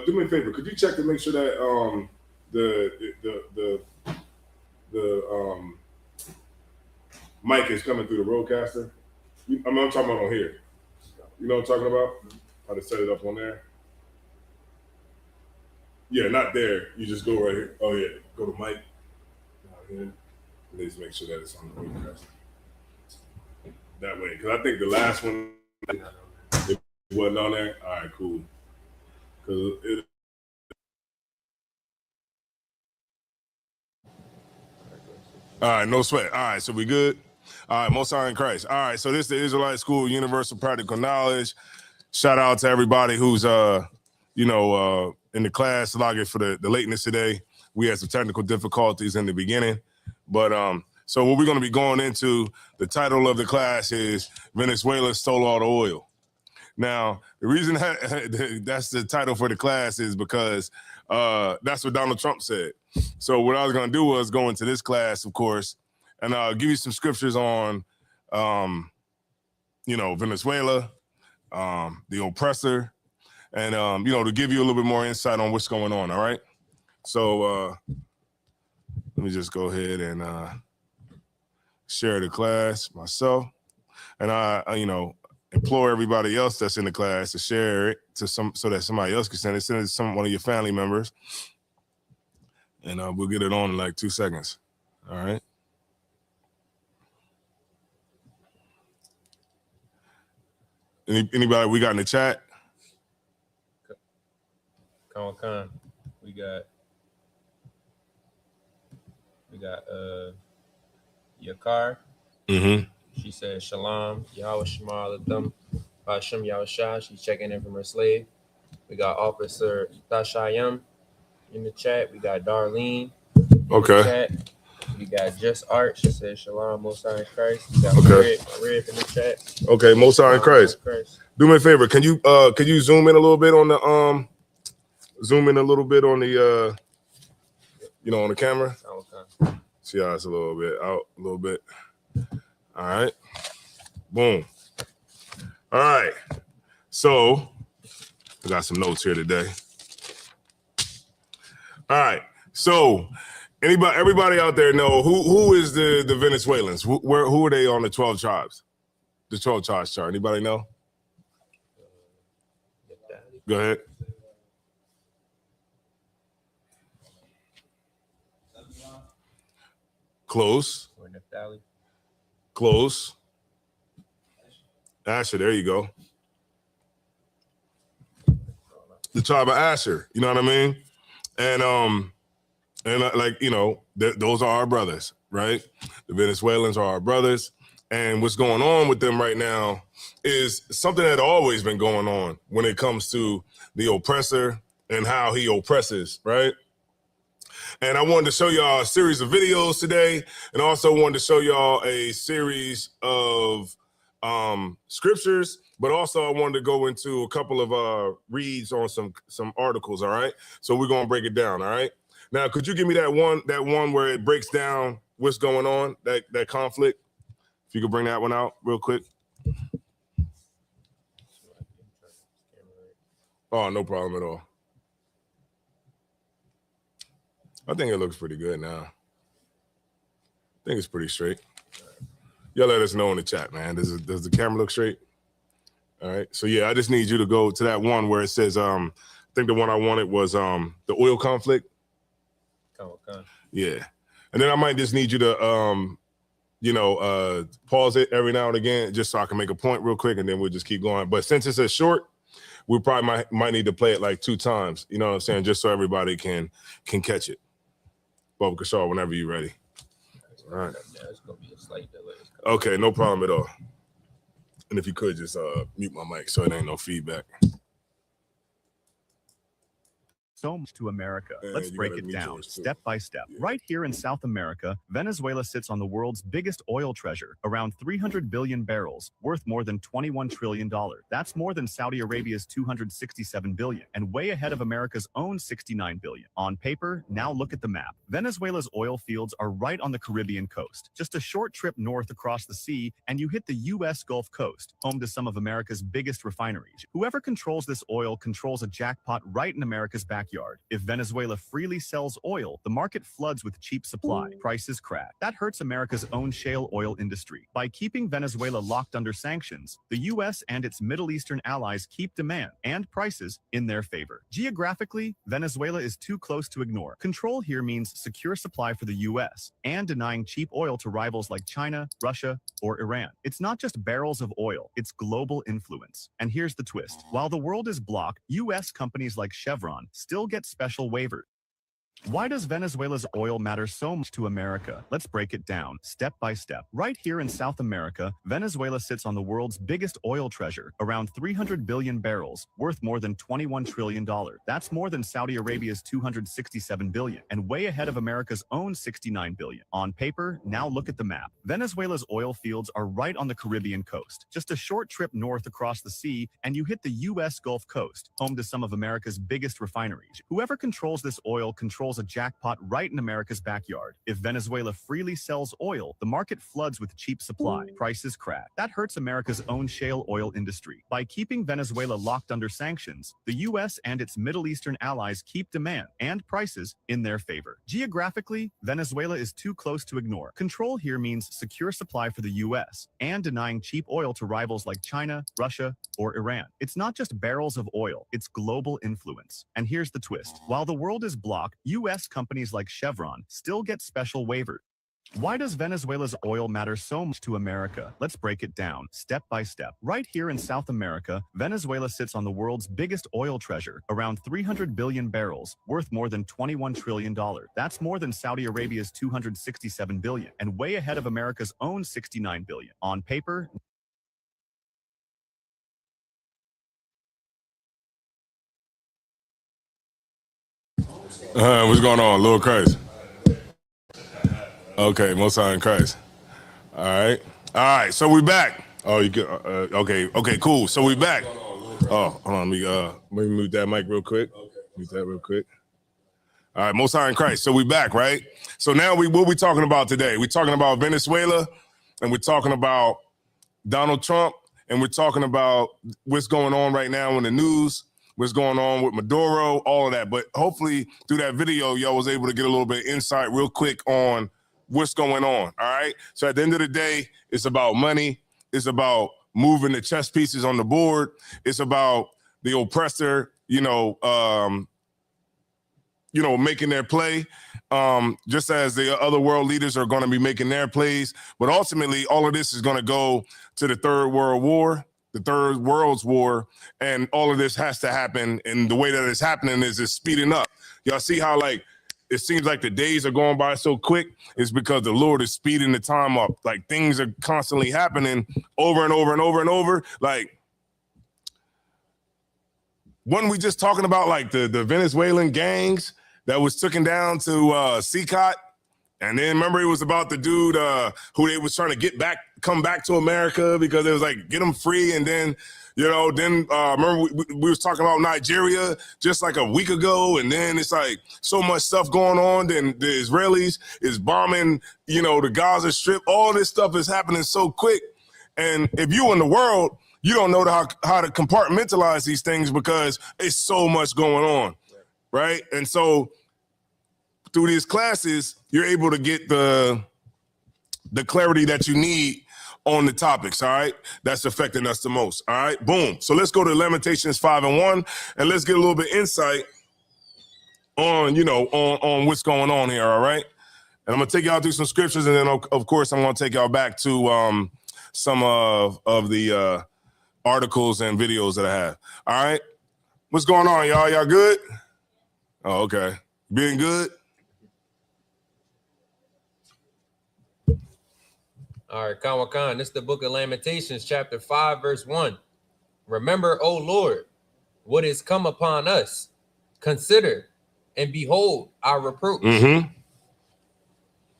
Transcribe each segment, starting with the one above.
do me a favor. Could you check to make sure that the mic is coming through the roadcaster? I'm talking about on here. You know what I'm talking about? How to set it up on there? Yeah, not there. You just go right here. Oh yeah, go to mic. Down here. Let's make sure that it's on the roadcaster. That way, because I think the last one it wasn't on there. All right, cool. All right, no sweat. All right, so we good? All right, Most High in Christ. All right, so this is the Israelite School of Universal Practical Knowledge. Shout out to everybody who's in the class. Login for the lateness today. We had some technical difficulties in the beginning, but so what we're going to be going into, the title of the class is Venezuela Stole All the Oil. Now, the reason that's the title for the class is because that's what Donald Trump said. So what I was going to do was go into this class, of course, and give you some scriptures on, Venezuela, the oppressor, and, to give you a little bit more insight on what's going on, all right? So let me just go ahead and share the class myself. And I implore everybody else that's in the class to share it to so that somebody else can send it. Send it to one of your family members. And we'll get it on in like 2 seconds. All right. Anybody we got in the chat? Con. We got Yakar. Mm-hmm. She said Shalom, Yahweh Shema Aladdam, Hashem Yahweh Shah. She's checking in from her slave. We got Officer Tashayam in the chat. We got Darlene in the chat. We got Just Art. She said Shalom, Most High in Christ. We got Red in the chat. Okay, Most High in Christ. Do me a favor. Can you zoom in a little bit on the on the camera? Okay. See how it's a little bit out, a little bit. All right. Boom. All right. So I got some notes here today. All right. So everybody out there know who is the Venezuelans? Who are they on the 12 tribes? The 12 tribes chart. Anybody know? Go ahead. Close. Close. Asher, there you go. The tribe of Asher, you know what I mean? And those are our brothers, right? The Venezuelans are our brothers. And what's going on with them right now is something that always been going on when it comes to the oppressor and how he oppresses, right? And I wanted to show y'all a series of videos today, and also wanted to show y'all a series of scriptures, but also I wanted to go into a couple of reads on some articles, all right? So we're gonna break it down, all right? Now, could you give me that one where it breaks down what's going on, that conflict? If you could bring that one out real quick. Oh, no problem at all. I think it looks pretty good now. I think it's pretty straight. Y'all let us know in the chat, man. Does the camera look straight? All right. So yeah, I just need you to go to that one where it says, I think the one I wanted was the oil conflict. Yeah. And then I might just need you to pause it every now and again, just so I can make a point real quick, and then we'll just keep going. But since it's a short, we probably might need to play it like 2 times, you know what I'm saying, just so everybody can catch it. Bob Kashar, whenever you're ready. All right. It's gonna be a slight delay. Okay, no problem at all. And if you could just mute my mic so it ain't no feedback. so much to America. And Let's you break gotta it mute down yours, too. step by step. Right here in South America, Venezuela sits on the world's biggest oil treasure, around 300 billion barrels, worth more than $21 trillion. That's more than Saudi Arabia's 267 billion, and way ahead of America's own 69 billion. On paper, now look at the map. Venezuela's oil fields are right on the Caribbean coast. Just a short trip north across the sea, and you hit the U.S. Gulf Coast, home to some of America's biggest refineries. Whoever controls this oil controls a jackpot right in America's backyard. If Venezuela freely sells oil, the market floods with cheap supply. Prices crash. That hurts America's own shale oil industry. By keeping Venezuela locked under sanctions, the U.S. and its Middle Eastern allies keep demand and prices in their favor. Geographically, Venezuela is too close to ignore. Control here means secure supply for the U.S. and denying cheap oil to rivals like China, Russia, or Iran. It's not just barrels of oil, it's global influence. And here's the twist. While the world is blocked, U.S. companies like Chevron still get special waivers. Why does Venezuela's oil matter so much to America? Let's break it down step by step. Right here in South America, Venezuela sits on the world's biggest oil treasure, around 300 billion barrels, worth more than $21 trillion. That's more than Saudi Arabia's 267 billion, and way ahead of America's own 69 billion. On paper, now look at the map. Venezuela's oil fields are right on the Caribbean coast. Just a short trip north across the sea, and you hit the U.S. Gulf Coast, home to some of America's biggest refineries. Whoever controls this oil controls a jackpot right in America's backyard. If Venezuela freely sells oil, the market floods with cheap supply. Prices crash. That hurts America's own shale oil industry. By keeping Venezuela locked under sanctions, the U.S. and its Middle Eastern allies keep demand and prices in their favor. Geographically, Venezuela is too close to ignore. Control here means secure supply for the U.S. and denying cheap oil to rivals like China, Russia, or Iran. It's not just barrels of oil, it's global influence. And here's the twist. While the world is blocked, U.S. companies like Chevron still get special waivers. Why does Venezuela's oil matter so much to America? Let's break it down step by step. Right here in South America, Venezuela sits on the world's biggest oil treasure, around 300 billion barrels, worth more than $21 trillion. That's more than Saudi Arabia's 267 billion, and way ahead of America's own 69 billion. On paper, What's going on, Lord Christ? Okay, Most High in Christ. All right. So we back. Oh, you good? Okay, cool. So we back. Oh, hold on. Let me mute that mic real quick. Mute that real quick. All right, Most High in Christ. So we back, right? So now what we talking about today? We're talking about Venezuela, and we're talking about Donald Trump, and we're talking about what's going on right now in the news, what's going on with Maduro, all of that. But hopefully through that video, y'all was able to get a little bit of insight real quick on what's going on, all right? So at the end of the day, it's about money. It's about moving the chess pieces on the board. It's about the oppressor, making their play, just as the other world leaders are going to be making their plays. But ultimately, all of this is going to go to the Third World War, the Third World's War, and all of this has to happen. And the way that it's happening is it's speeding up. Y'all see how, it seems like the days are going by so quick? It's because the Lord is speeding the time up. Like, things are constantly happening over and over and over and over. Like, wasn't we just talking about, the Venezuelan gangs that was taken down to Seacot? And then remember, it was about the dude who they was trying to come back to America because it was get him free. And then, remember we was talking about Nigeria just a week ago. And then it's so much stuff going on. Then the Israelis is bombing, the Gaza Strip. All this stuff is happening so quick. And if you in the world, you don't know how to compartmentalize these things because it's so much going on, right? And so through these classes, you're able to get the clarity that you need on the topics, all right? That's affecting us the most, all right? Boom. So let's go to Lamentations 5:1, and let's get a little bit insight on, on what's going on here, all right? And I'm going to take y'all through some scriptures, and then, of course, I'm going to take y'all back to some of the articles and videos that I have, all right? What's going on, y'all? Y'all good? Oh, okay. Being good? All right, Khan. This is the book of Lamentations, chapter 5, verse 1. Remember, O Lord, what is come upon us, Consider and behold our reproach. Mm-hmm.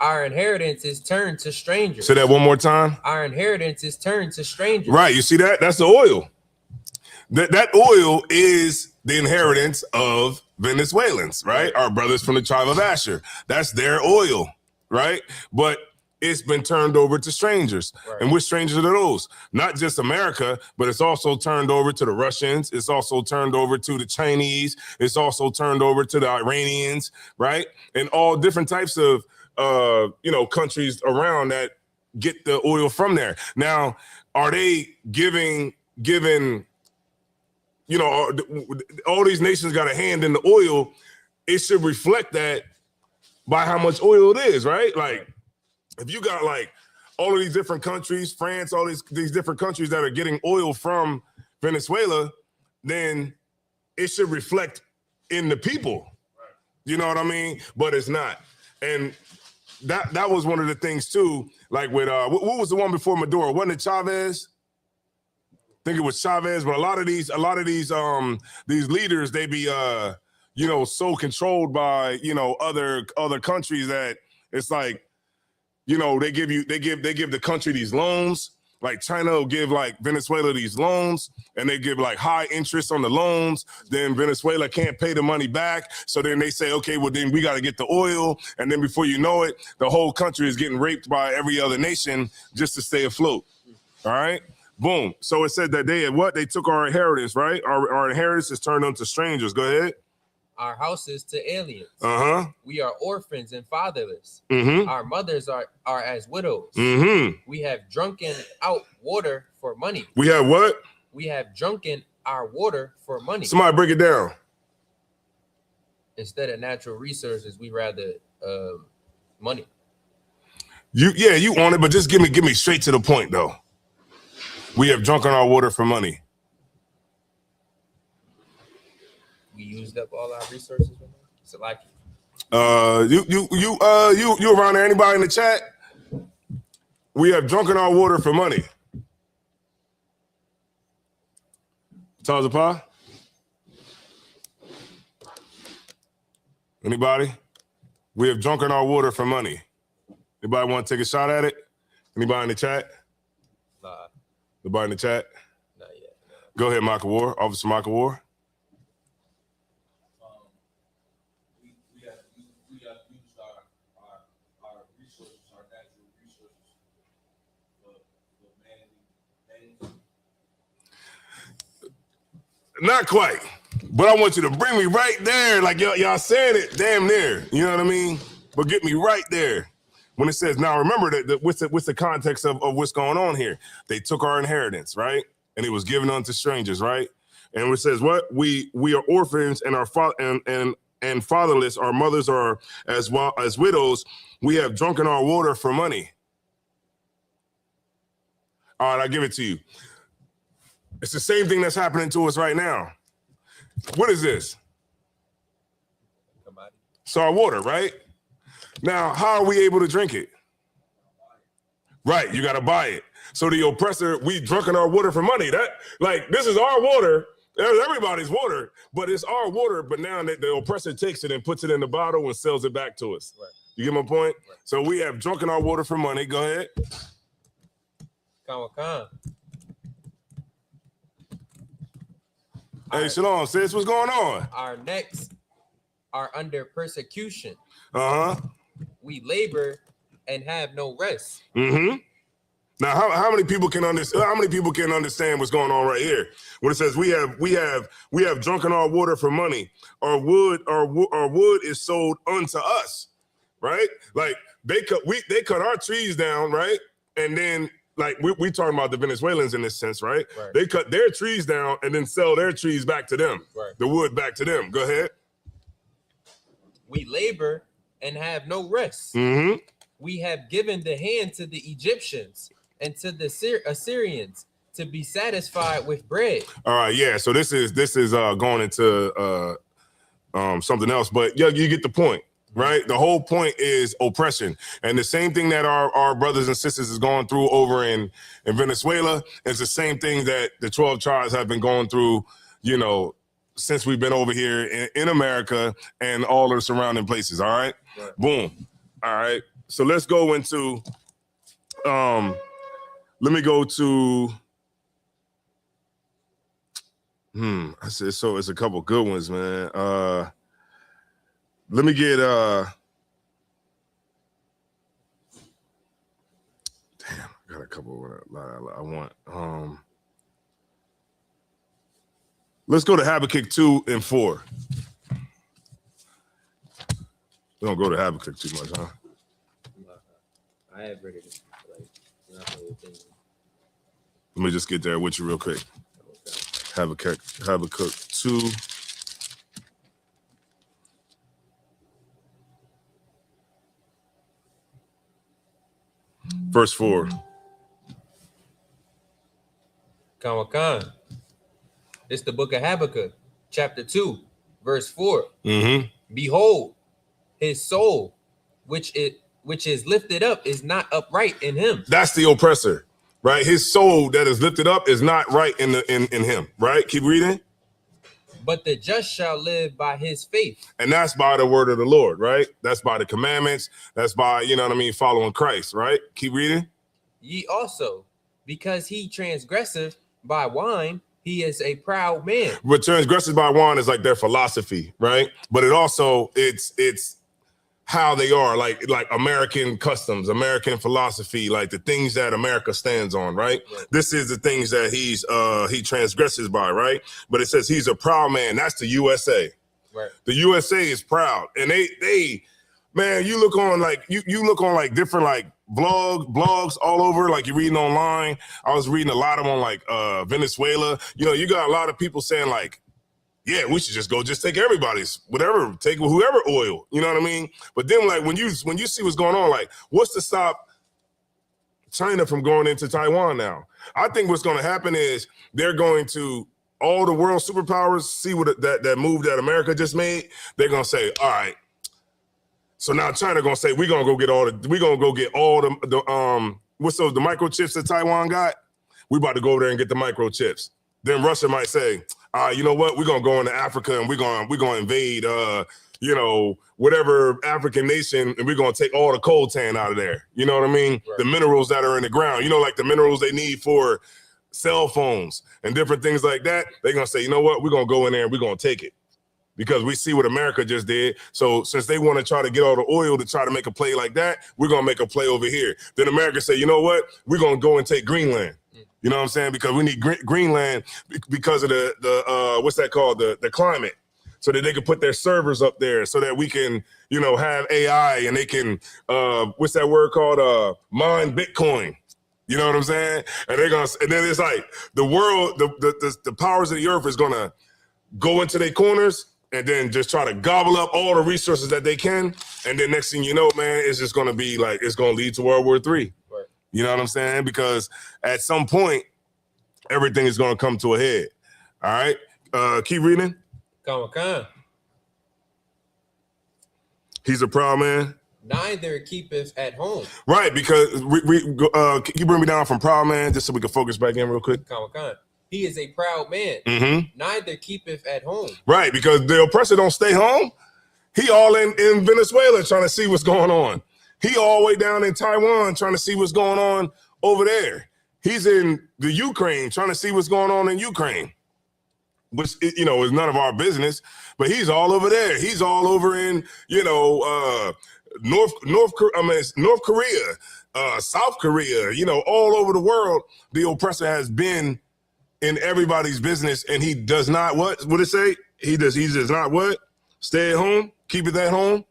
Our inheritance is turned to strangers. Say that one more time. Our inheritance is turned to strangers. Right. You see that? That's the oil. That oil is the inheritance of Venezuelans, right? Our brothers from the tribe of Asher. That's their oil, right? But it's been turned over to strangers. Right. And which strangers are those? Not just America, but it's also turned over to the Russians. It's also turned over to the Chinese. It's also turned over to the Iranians, right? And all different types of countries around that get the oil from there. Now, are they giving all these nations got a hand in the oil? It should reflect that by how much oil it is, right? Like, if you got like all of these different countries, France, all these different countries that are getting oil from Venezuela, then it should reflect in the people. You know what I mean? But it's not. And that was one of the things too. Like with what was the one before Maduro? Wasn't it Chavez? I think it was Chavez. But a lot of these leaders, they be so controlled by other countries that it's like, they give the country these loans. Like China will give like Venezuela these loans, and they give like high interest on the loans. Then Venezuela can't pay the money back. So then they say, okay, well then we got to get the oil. And then before you know it, the whole country is getting raped by every other nation just to stay afloat. All right. Boom. So it said that they took our inheritance, right? Our inheritance is turned unto strangers. Go ahead. Our houses to aliens. Uh-huh. We are orphans and fatherless. Mm-hmm. Our mothers are as widows. Mm-hmm. We have drunken out water for money. We have what? We have drunken our water for money. Somebody break it down. Instead of natural resources, we rather money. You on it, but just give me straight to the point though. We have drunken our water for money. We used up all our resources. So like, you around there? Anybody in the chat? We have drunken our water for money. Tazapa? Anybody? We have drunken our water for money. Anybody want to take a shot at it? Anybody in the chat? nah, Anybody in the chat? not yet. No. Go ahead, Makawar. Officer Makawar. We have used our resources, our natural resources for man-made things. Not quite, but I want you to bring me right there. Like y'all saying it damn near. You know what I mean? But get me right there. When it says, now remember that what's the context of what's going on here? They took our inheritance, right? And it was given unto strangers, right? And it says what? We are orphans and and fatherless. Our mothers are as well as widows. We have drunken our water for money. All right, I give it to you. It's the same thing that's happening to us right now. What is this? Commodity. It's our water, right? Now, how are we able to drink it? Right, you got to buy it. So the oppressor, we drunken our water for money. This is our water. Everybody's water, but it's our water. But now the oppressor takes it and puts it in the bottle and sells it back to us. Right. You get my point? Right. So we have drunken our water for money. Go ahead. Khan. Hey, Shalom, sis, what's going on? Our necks are under persecution. Uh-huh. We labor and have no rest. Mm-hmm. Now, how many people can understand? How many people can understand what's going on right here? When it says we have drunken our water for money. Our wood is sold unto us, right? Like they cut our trees down, right? And then like we talking about the Venezuelans in this sense, right? Right. They cut their trees down and then sell their trees back to them. Right. The wood back to them. Go ahead. We labor and have no rest. Mm-hmm. We have given the hand to the Egyptians and to the Assyrians to be satisfied with bread. All right, yeah. So this is going into something else, but yeah, you get the point, right? The whole point is oppression, and the same thing that our brothers and sisters is going through over in Venezuela is the same thing that the 12 tribes have been going through, since we've been over here in America and all the surrounding places. All right? Boom. All right. So let's go into, let me go to, I said, so it's a couple good ones, man. Let me get, damn, I got a couple I want. Let's go to Habakkuk 2 and 4. We don't go to Habakkuk too much, huh? I have read it. Like, not the whole thing. Let me just get there with you real quick. Habakkuk 2. Verse 4. Khan. It's the book of Habakkuk, chapter 2, verse 4. Behold, his soul, which is lifted up, is not upright in him. That's the oppressor, right? His soul that is lifted up is not right in him, right? Keep reading. But the just shall live by his faith. And that's by the word of the Lord, right? That's by the commandments. That's by, you know what I mean, following Christ, right? Keep reading. Ye also, because he transgresseth by wine, he is a proud man. What transgresses by wine is like their philosophy, right? But it also, it's how they are, like American customs, American philosophy, like the things that America stands on, right? This is the things that he transgresses by, right? But it says he's a proud man. That's the USA. Right. The USA is proud, and they man, you look on like you look on like different like blogs all over, like you're reading online. I was reading a lot of them on like Venezuela. You know, you got a lot of people saying like, yeah, we should just take everybody's whatever, take whoever oil, you know what I mean? But then like when you see what's going on, like what's to stop China from going into Taiwan now? I think what's going to happen is they're going to, all the world superpowers see what that move that America just made. They're going to say, all right, so now China gonna say we're gonna go get all the what's those the microchips that Taiwan got? We about to go over there and get the microchips. Then Russia might say, you know what? We're gonna go into Africa and we're gonna invade you know, whatever African nation, and we're gonna take all the coltan out of there. You know what I mean? Right. The minerals that are in the ground, you know, like the minerals they need for cell phones and different things like that. They're gonna say, you know what? We're gonna go in there and we're gonna take it. Because we see what America just did. So since they want to try to get all the oil to try to make a play like that, we're going to make a play over here. Then America say, you know what? We're going to go and take Greenland. You know what I'm saying? Because we need Greenland because of the what's that called? The climate. So that they can put their servers up there so that we can, you know, have AI and they can, what's that word called? Mine Bitcoin. You know what I'm saying? And they're going to, and then it's like the world, the powers of the earth is going to go into their corners and then just try to gobble up all the resources that they can. And then next thing you know, man, it's just going to be like, it's going to lead to World War III. Right. You know what I'm saying? Because at some point, everything is going to come to a head. All right. Keep reading. Khan. He's a proud man. Neither keepeth at home. Right. Because can you bring me down from proud man just so we can focus back in real quick? Khan. He is a proud man. Neither keepeth at home. Right, because the oppressor don't stay home. He all in Venezuela trying to see what's going on. He all the way down in Taiwan trying to see what's going on over there. He's in the Ukraine trying to see what's going on in Ukraine, which, you know, is none of our business. But he's all over there. He's all over in, you know, North Korea, South Korea. You know, all over the world, the oppressor has been in everybody's business, and he does not what it say? He does not what? Stay at home, keep it at home.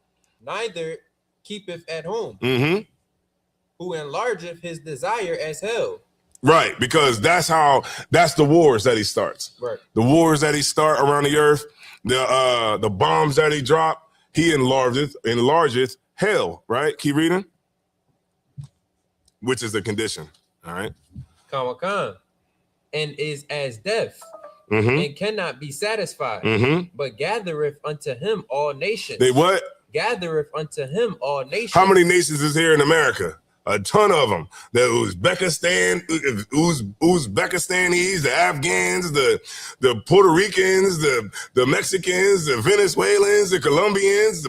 Neither keepeth at home. Who enlargeth his desire as hell. Right, because that's the wars that he starts. Right. The wars that he start around the earth, the bombs that he drop, he enlargeth hell, right? Keep reading. Which is the condition. All right. Khan. And is as deaf, and cannot be satisfied, but gathereth unto him all nations. They what? Gathereth unto him all nations. How many nations is here in America? a ton of them. The Uzbekistanis, the Afghans, the Puerto Ricans, the Mexicans, the Venezuelans, the Colombians,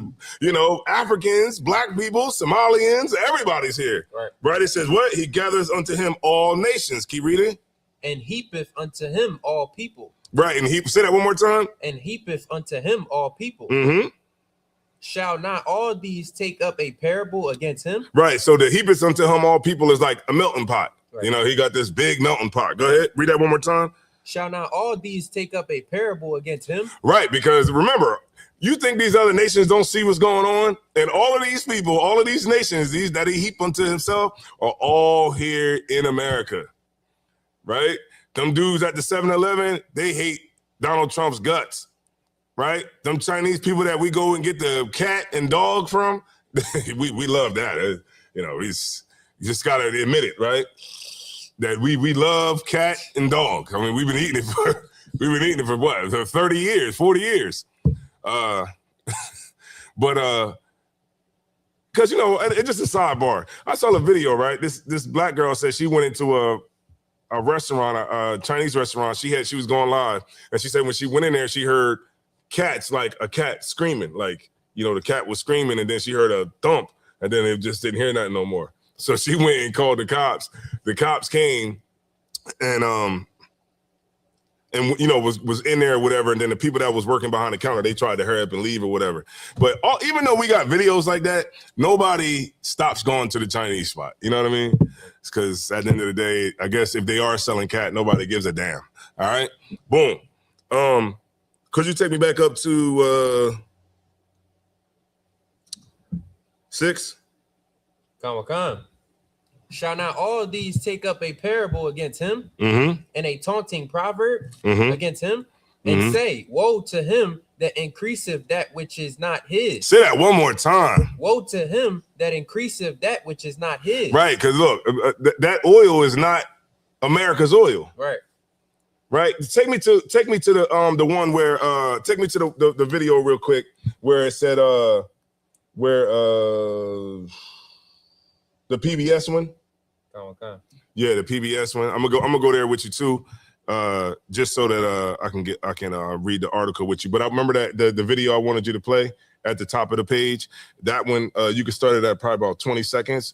Africans, black people, Somalians, everybody's here. Right? It says what? He gathers unto him all nations. Keep reading. And heapeth unto him all people. Right, and say that one more time. And heapeth unto him all people. Mm-hmm. Shall not all these take up a parable against him? Right, so the heapeth unto him all people is like a melting pot. Right. He got this big melting pot. Go ahead, read that one more time. Shall not all these take up a parable against him? Right, because remember, you think these other nations don't see what's going on? And all of these people, all of these nations, these that he heaped unto himself, are all here in America. Right? Them dudes at the 7-Eleven, they hate Donald Trump's guts. Right? Them Chinese people that we go and get the cat and dog from, we love that. You just gotta admit it, right? That we love cat and dog. I mean, we've been eating it for what? 30 years, 40 years. But because it's just a sidebar. I saw a video, right? This black girl said she went into a restaurant, a Chinese restaurant. She was going live, and she said when she went in there, she heard cats, like a cat screaming, like the cat was screaming, and then she heard a thump, and then it just didn't hear nothing no more. So she went and called the cops. The cops came, and was in there or whatever, and then the people that was working behind the counter, they tried to hurry up and leave or whatever. But even though we got videos like that, nobody stops going to the Chinese spot. You know what I mean? It's because at the end of the day, I guess if they are selling cat, nobody gives a damn. All right, boom. Could you take me back up to 6? Come. Shall not all these take up a parable against him, mm-hmm. and a taunting proverb mm-hmm. against him, and mm-hmm. say, woe to him that increaseth that which is not his. Say that one more time. Woe to him that increaseth that which is not his. Right, because look, that oil is not America's oil. Right. Take me to the one where take me to the video real quick where it said the PBS one. Okay. Yeah, the PBS one. I'm gonna go there with you too, just so that I can read the article with you. But I remember that the video I wanted you to play at the top of the page. That one you can start it at probably about 20 seconds,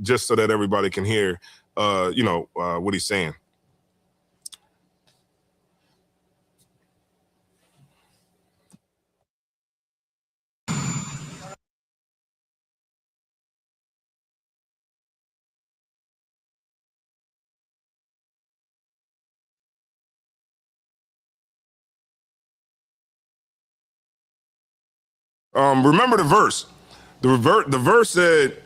just so that everybody can hear what he's saying. Remember the verse. The verse said,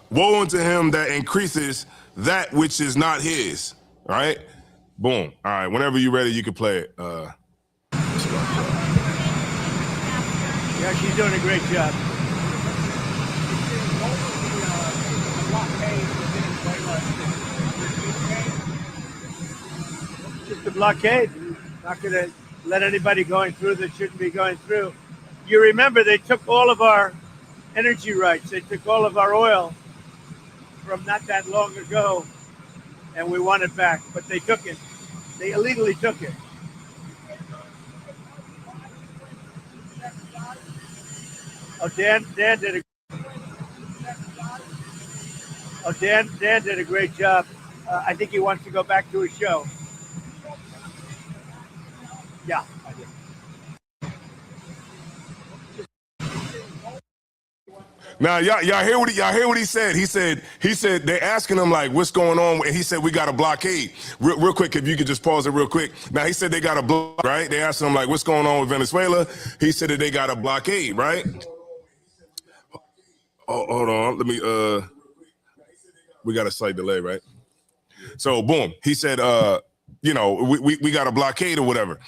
woe unto him that increases that which is not his. All right? Boom. All right. Whenever you're ready, you can play it. Yeah, she's doing a great job. Just a blockade. Not going to let anybody going through that shouldn't be going through. You remember they took all of our energy rights. They took all of our oil from not that long ago, and we want it back. But they took it. They illegally took it. Oh, Dan did a great job. I think he wants to go back to his show. Yeah, I did. Now, y'all hear what he said? He said they're asking him like, what's going on? And he said, we got a blockade. Real quick, if you could just pause it real quick. Now, he said they got a blockade, right? They asked him like, what's going on with Venezuela? He said that they got a blockade, right? Oh, hold on. Let me, we got a slight delay, right? So, boom. He said, we got a blockade or whatever.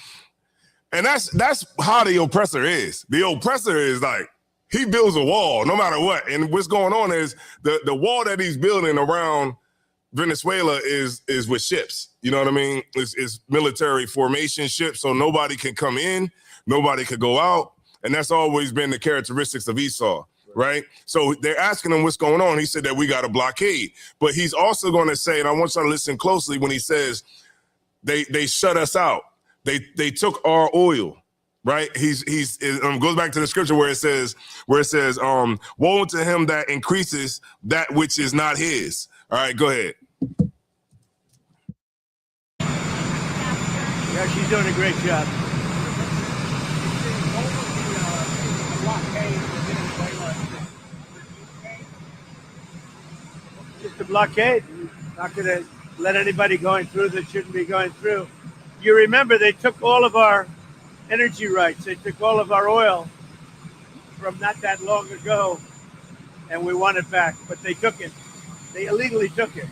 And that's how the oppressor is. The oppressor is like, he builds a wall no matter what. And what's going on is the wall that he's building around Venezuela is with ships. You know what I mean? It's military formation ships, so nobody can come in, nobody could go out. And that's always been the characteristics of Esau. right? So they're asking him what's going on. He said that we got a blockade, but he's also going to say, and I want you to listen closely when he says they shut us out. They took our oil, right? He's goes back to the scripture where it says woe to him that increases that which is not his. All right, go ahead. Yeah, she's doing a great job. Just a blockade. Not going to let anybody going through that shouldn't be going through. You remember they took all of our energy rights. They took all of our oil from not that long ago, and we want it back. But they took it. They illegally took it.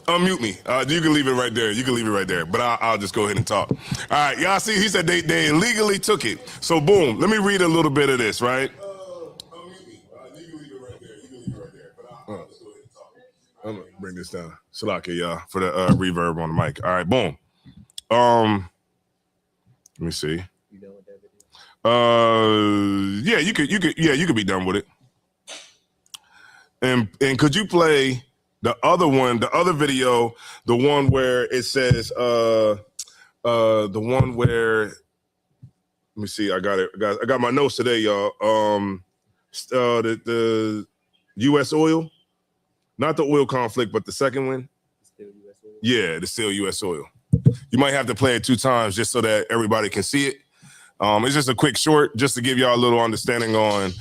Unmute me. You can leave it right there. You can leave it right there. But I'll just go ahead and talk. All right, y'all see, he said they illegally took it. So boom, let me read a little bit of this, right? Unmute me. You can leave it right there. You can leave it right there. But I'll just go ahead and talk. I'm gonna bring this down. Salaka, y'all, for the reverb on the mic. All right, boom. Let me see. You done with that video? Yeah, you could be done with it. And could you play the other one, the other video, the one where it says, the one where, let me see, I got it. I got my notes today, y'all. The U.S. oil, not the oil conflict, but the second one. Still US oil? Yeah, the still U.S. oil. You might have to play it 2 times just so that everybody can see it. It's just a quick short, just to give y'all a little understanding on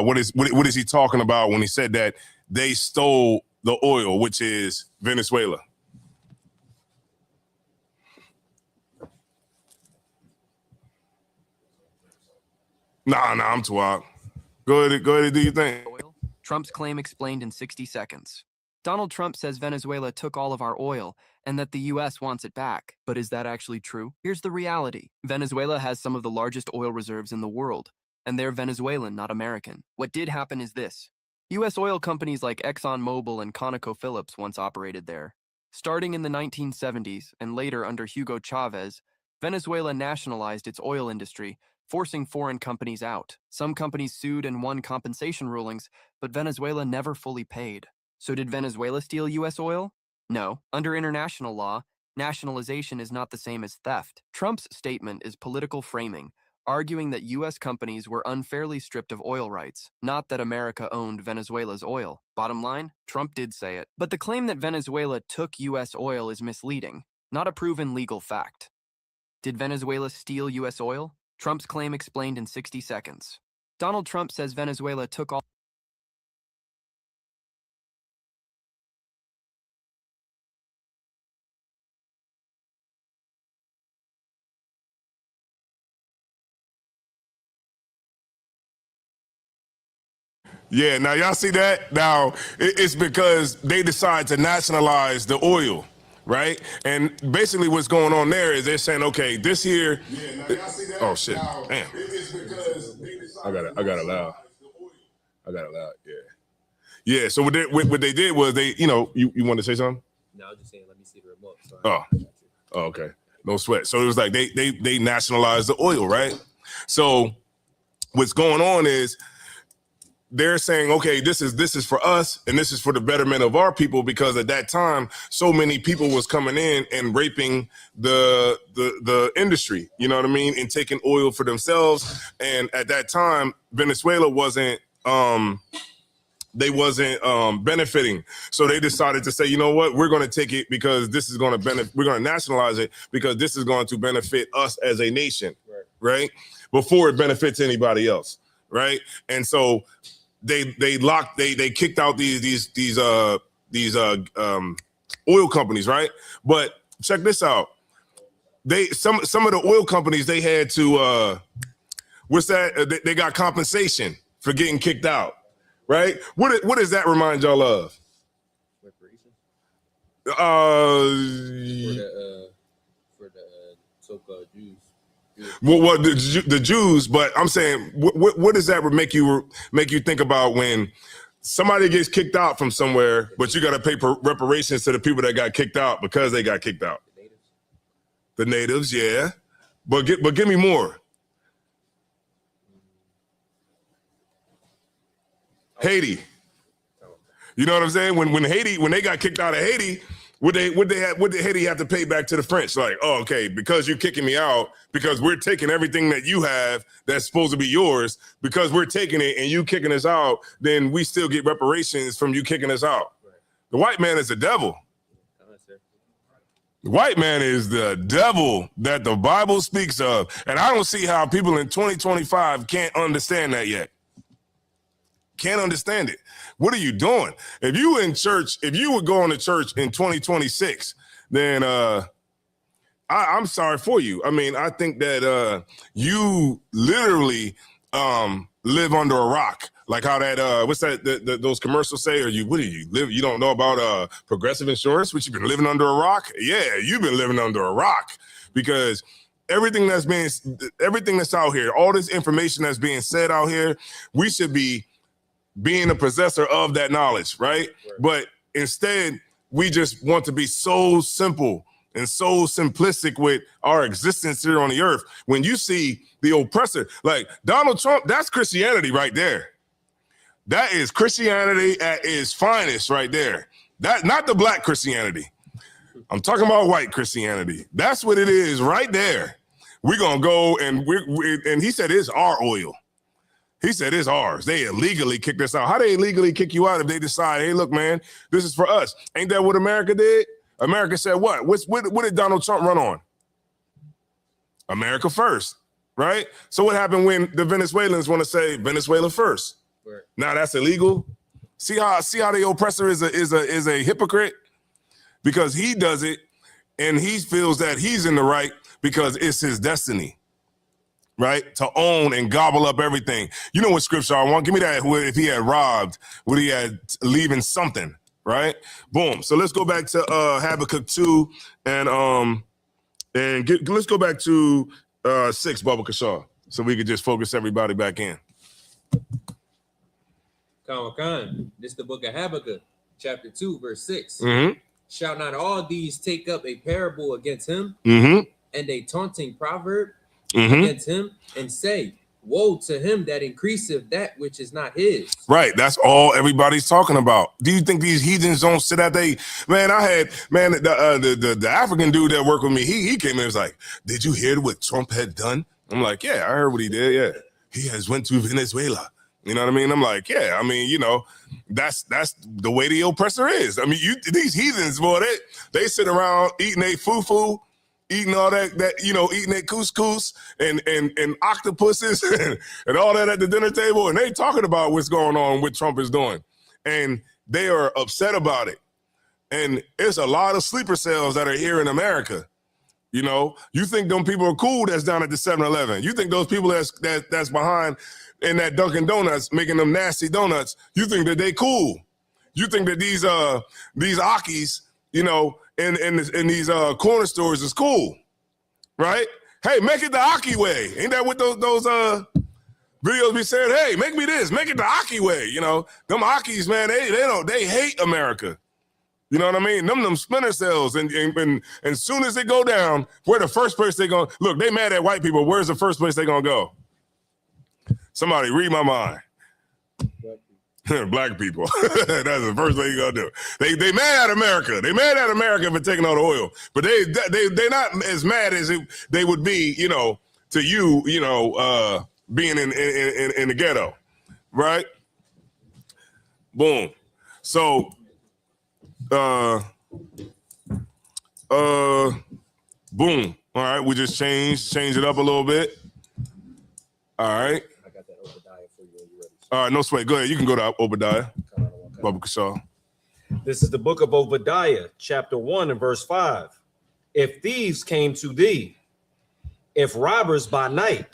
what is he talking about when he said that they stole the oil, which is Venezuela. Nah, I'm too out. Go ahead, do your thing. Trump's claim explained in 60 seconds. Donald Trump says Venezuela took all of our oil and that the U.S. wants it back. But is that actually true? Here's the reality. Venezuela has some of the largest oil reserves in the world, and they're Venezuelan, not American. What did happen is this. U.S. oil companies like ExxonMobil and ConocoPhillips once operated there. Starting in the 1970s and later under Hugo Chavez, Venezuela nationalized its oil industry, forcing foreign companies out. Some companies sued and won compensation rulings, but Venezuela never fully paid. So did Venezuela steal U.S. oil? No. Under international law, nationalization is not the same as theft. Trump's statement is political framing, arguing that U.S. companies were unfairly stripped of oil rights, not that America owned Venezuela's oil. Bottom line, Trump did say it. But the claim that Venezuela took U.S. oil is misleading, not a proven legal fact. Did Venezuela steal U.S. oil? Trump's claim explained in 60 seconds. Donald Trump says Venezuela took all Yeah, now y'all see that? Now, it's because they decide to nationalize the oil, right? And basically what's going on there is they're saying, okay, this here. Yeah, now y'all see that? Oh, shit. Now, damn. It's because they decide I got it loud. I got it loud, yeah. Yeah, so what they did was they, you want to say something? No, I was just saying, let me see the remote. So Oh, okay. No sweat. So it was like they nationalized the oil, right? So what's going on is they're saying, okay, this is for us and this is for the betterment of our people, because at that time, so many people was coming in and raping the industry, you know what I mean, and taking oil for themselves. And at that time, Venezuela wasn't benefiting. So they decided to say, you know what, we're going to take it because this is going to benefit, we're going to nationalize it because this is going to benefit us as a nation, right? Before it benefits anybody else, right? And so they kicked out these oil companies, right? But check this out. Some of the oil companies, they had to they got compensation for getting kicked out, right? What does that remind y'all of? Reparations? For the so-called Jews Well, the Jews, but I'm saying, what does that make you think about when somebody gets kicked out from somewhere, but you got to pay reparations to the people that got kicked out because they got kicked out? The natives, yeah, but give me more. Haiti, you know what I'm saying? When they got kicked out of Haiti, what did Haiti have to pay back to the French? Like, oh, okay, because you're kicking me out, because we're taking everything that you have that's supposed to be yours, because we're taking it and you kicking us out, then we still get reparations from you kicking us out. The white man is the devil. The white man is the devil that the Bible speaks of. And I don't see how people in 2025 can't understand that yet. Can't understand it. What are you doing? If you in church, if you were going to church in 2026, then I'm sorry for you. I mean, I think that you literally live under a rock. Like how that what's that those commercials say? You don't know about progressive insurance, which you've been living under a rock? Yeah, you've been living under a rock, because everything that's out here, all this information that's being said out here, we should be being a possessor of that knowledge, right? But instead, we just want to be so simple and so simplistic with our existence here on the earth. When you see the oppressor, like Donald Trump, that's Christianity right there. That is Christianity at its finest right there. That, not the black Christianity. I'm talking about white Christianity. That's what it is right there. We're going to go and he said it's our oil. He said it's ours. They illegally kicked us out. How they illegally kick you out if they decide, hey, look, man, this is for us? Ain't that what America did? America said what? What did Donald Trump run on? America first, right? So what happened when the Venezuelans want to say Venezuela first? Right. Now that's illegal. See how the oppressor is a hypocrite, because he does it and he feels that he's in the right because it's his destiny. Right? To own and gobble up everything. You know what scripture I want? Give me that. If he had robbed, would he had leaving something? Right? Boom. So let's go back to Habakkuk 2 and let's go back to 6, Baba Kashaw, so we could just focus everybody back in. Khan. This is the book of Habakkuk, chapter 2, verse 6. Mm-hmm. Shall not all these take up a parable against him, mm-hmm. and a taunting proverb mm-hmm. against him, and say, woe to him that increaseth that which is not his? Right. That's all everybody's talking about. Do you think these heathens don't sit at the African dude that worked with me, he came in and was like, did you hear what Trump had done? I'm like, yeah, I heard what he did. Yeah. He has went to Venezuela. You know what I mean? I'm like, yeah, I mean, you know, that's the way the oppressor is. I mean, these heathens, boy, they sit around eating a fufu, eating all that, you know, eating their couscous and octopuses and all that at the dinner table. And they talking about what's going on, what Trump is doing. And they are upset about it. And it's a lot of sleeper cells that are here in America. You know, you think them people are cool that's down at the 7-Eleven. You think those people that's behind in that Dunkin' Donuts making them nasty donuts, you think that they cool. You think that these Akis, you know, in these corner stores is cool, right? Hey, make it the Aki way. Ain't that what those videos be saying? Hey, make me this, make it the Aki way. You know, them Akis, man, they hate America. You know what I mean? Them splinter cells, and as soon as they go down, where the first place they gonna look? They mad at white people. Where's the first place they gonna go? Somebody read my mind. Black people. That's the first thing you're gonna do. They mad at America. They mad at America for taking all the oil, but they're not as mad as they would be, you know, to you, you know, being in the ghetto, right? Boom. So, boom. All right, we just change it up a little bit. All right. I got that Obadiah for you when you're ready. All right, no sweat. Go ahead. You can go to Obadiah. Baba Kashaw. This is the book of Obadiah, chapter 1 and verse 5. If thieves came to thee, if robbers by night,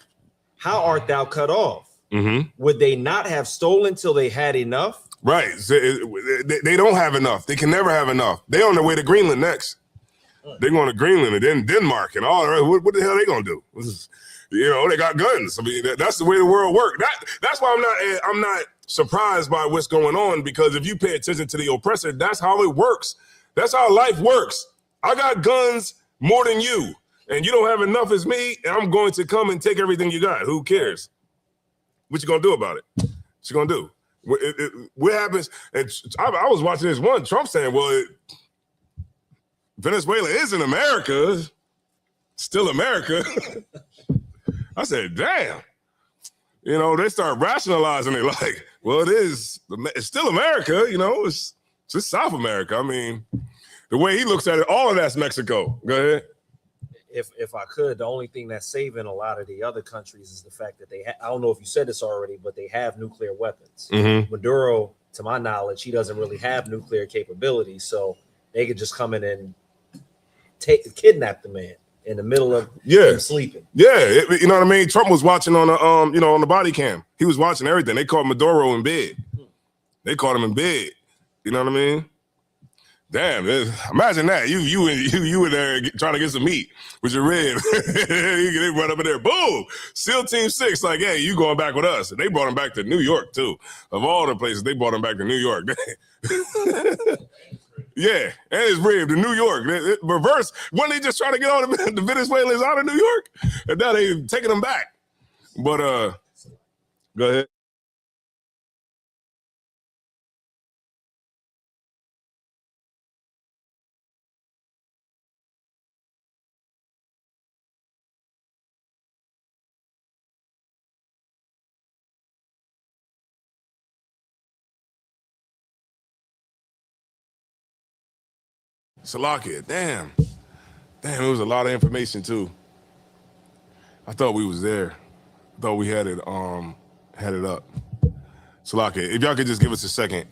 how art thou cut off? Mm-hmm. Would they not have stolen till they had enough? Right. They don't have enough. They can never have enough. They're on their way to Greenland next. They're going to Greenland and then Denmark and all that. What the hell are they going to do? You know, they got guns. I mean, that's the way the world works. That's why I'm not surprised by what's going on, because if you pay attention to the oppressor, that's how it works. That's how life works. I got guns more than you, and you don't have enough as me, and I'm going to come and take everything you got. Who cares? What you gonna do about it? What you gonna do? What happens? And I was watching this one, Trump saying, well, Venezuela isn't America, still America. I said, damn. You know, they start rationalizing it like, well, it's still America, you know, it's just South America. I mean, the way he looks at it, all of that's Mexico. Go ahead. If I could, the only thing that's saving a lot of the other countries is the fact that I don't know if you said this already, but they have nuclear weapons. Mm-hmm. Maduro, to my knowledge, he doesn't really have nuclear capability, so they could just come in and kidnap the man in the middle of him sleeping. Yeah, you know what I mean? Trump was watching on the on the body cam. He was watching everything. They caught Maduro in bed. They caught him in bed. You know what I mean? Damn, imagine that. You in there trying to get some meat with your rib. They run up in there, boom. SEAL Team 6, like, hey, you going back with us. And they brought him back to New York, too. Of all the places, they brought him back to New York. Yeah, and his rib to New York. Reverse, when they just trying to get all the Venezuelans out of New York, and now they taking them back. But go ahead. Salakia, damn, it was a lot of information too. I thought we was there. I thought we had it up. Salakia, if y'all could just give us a second.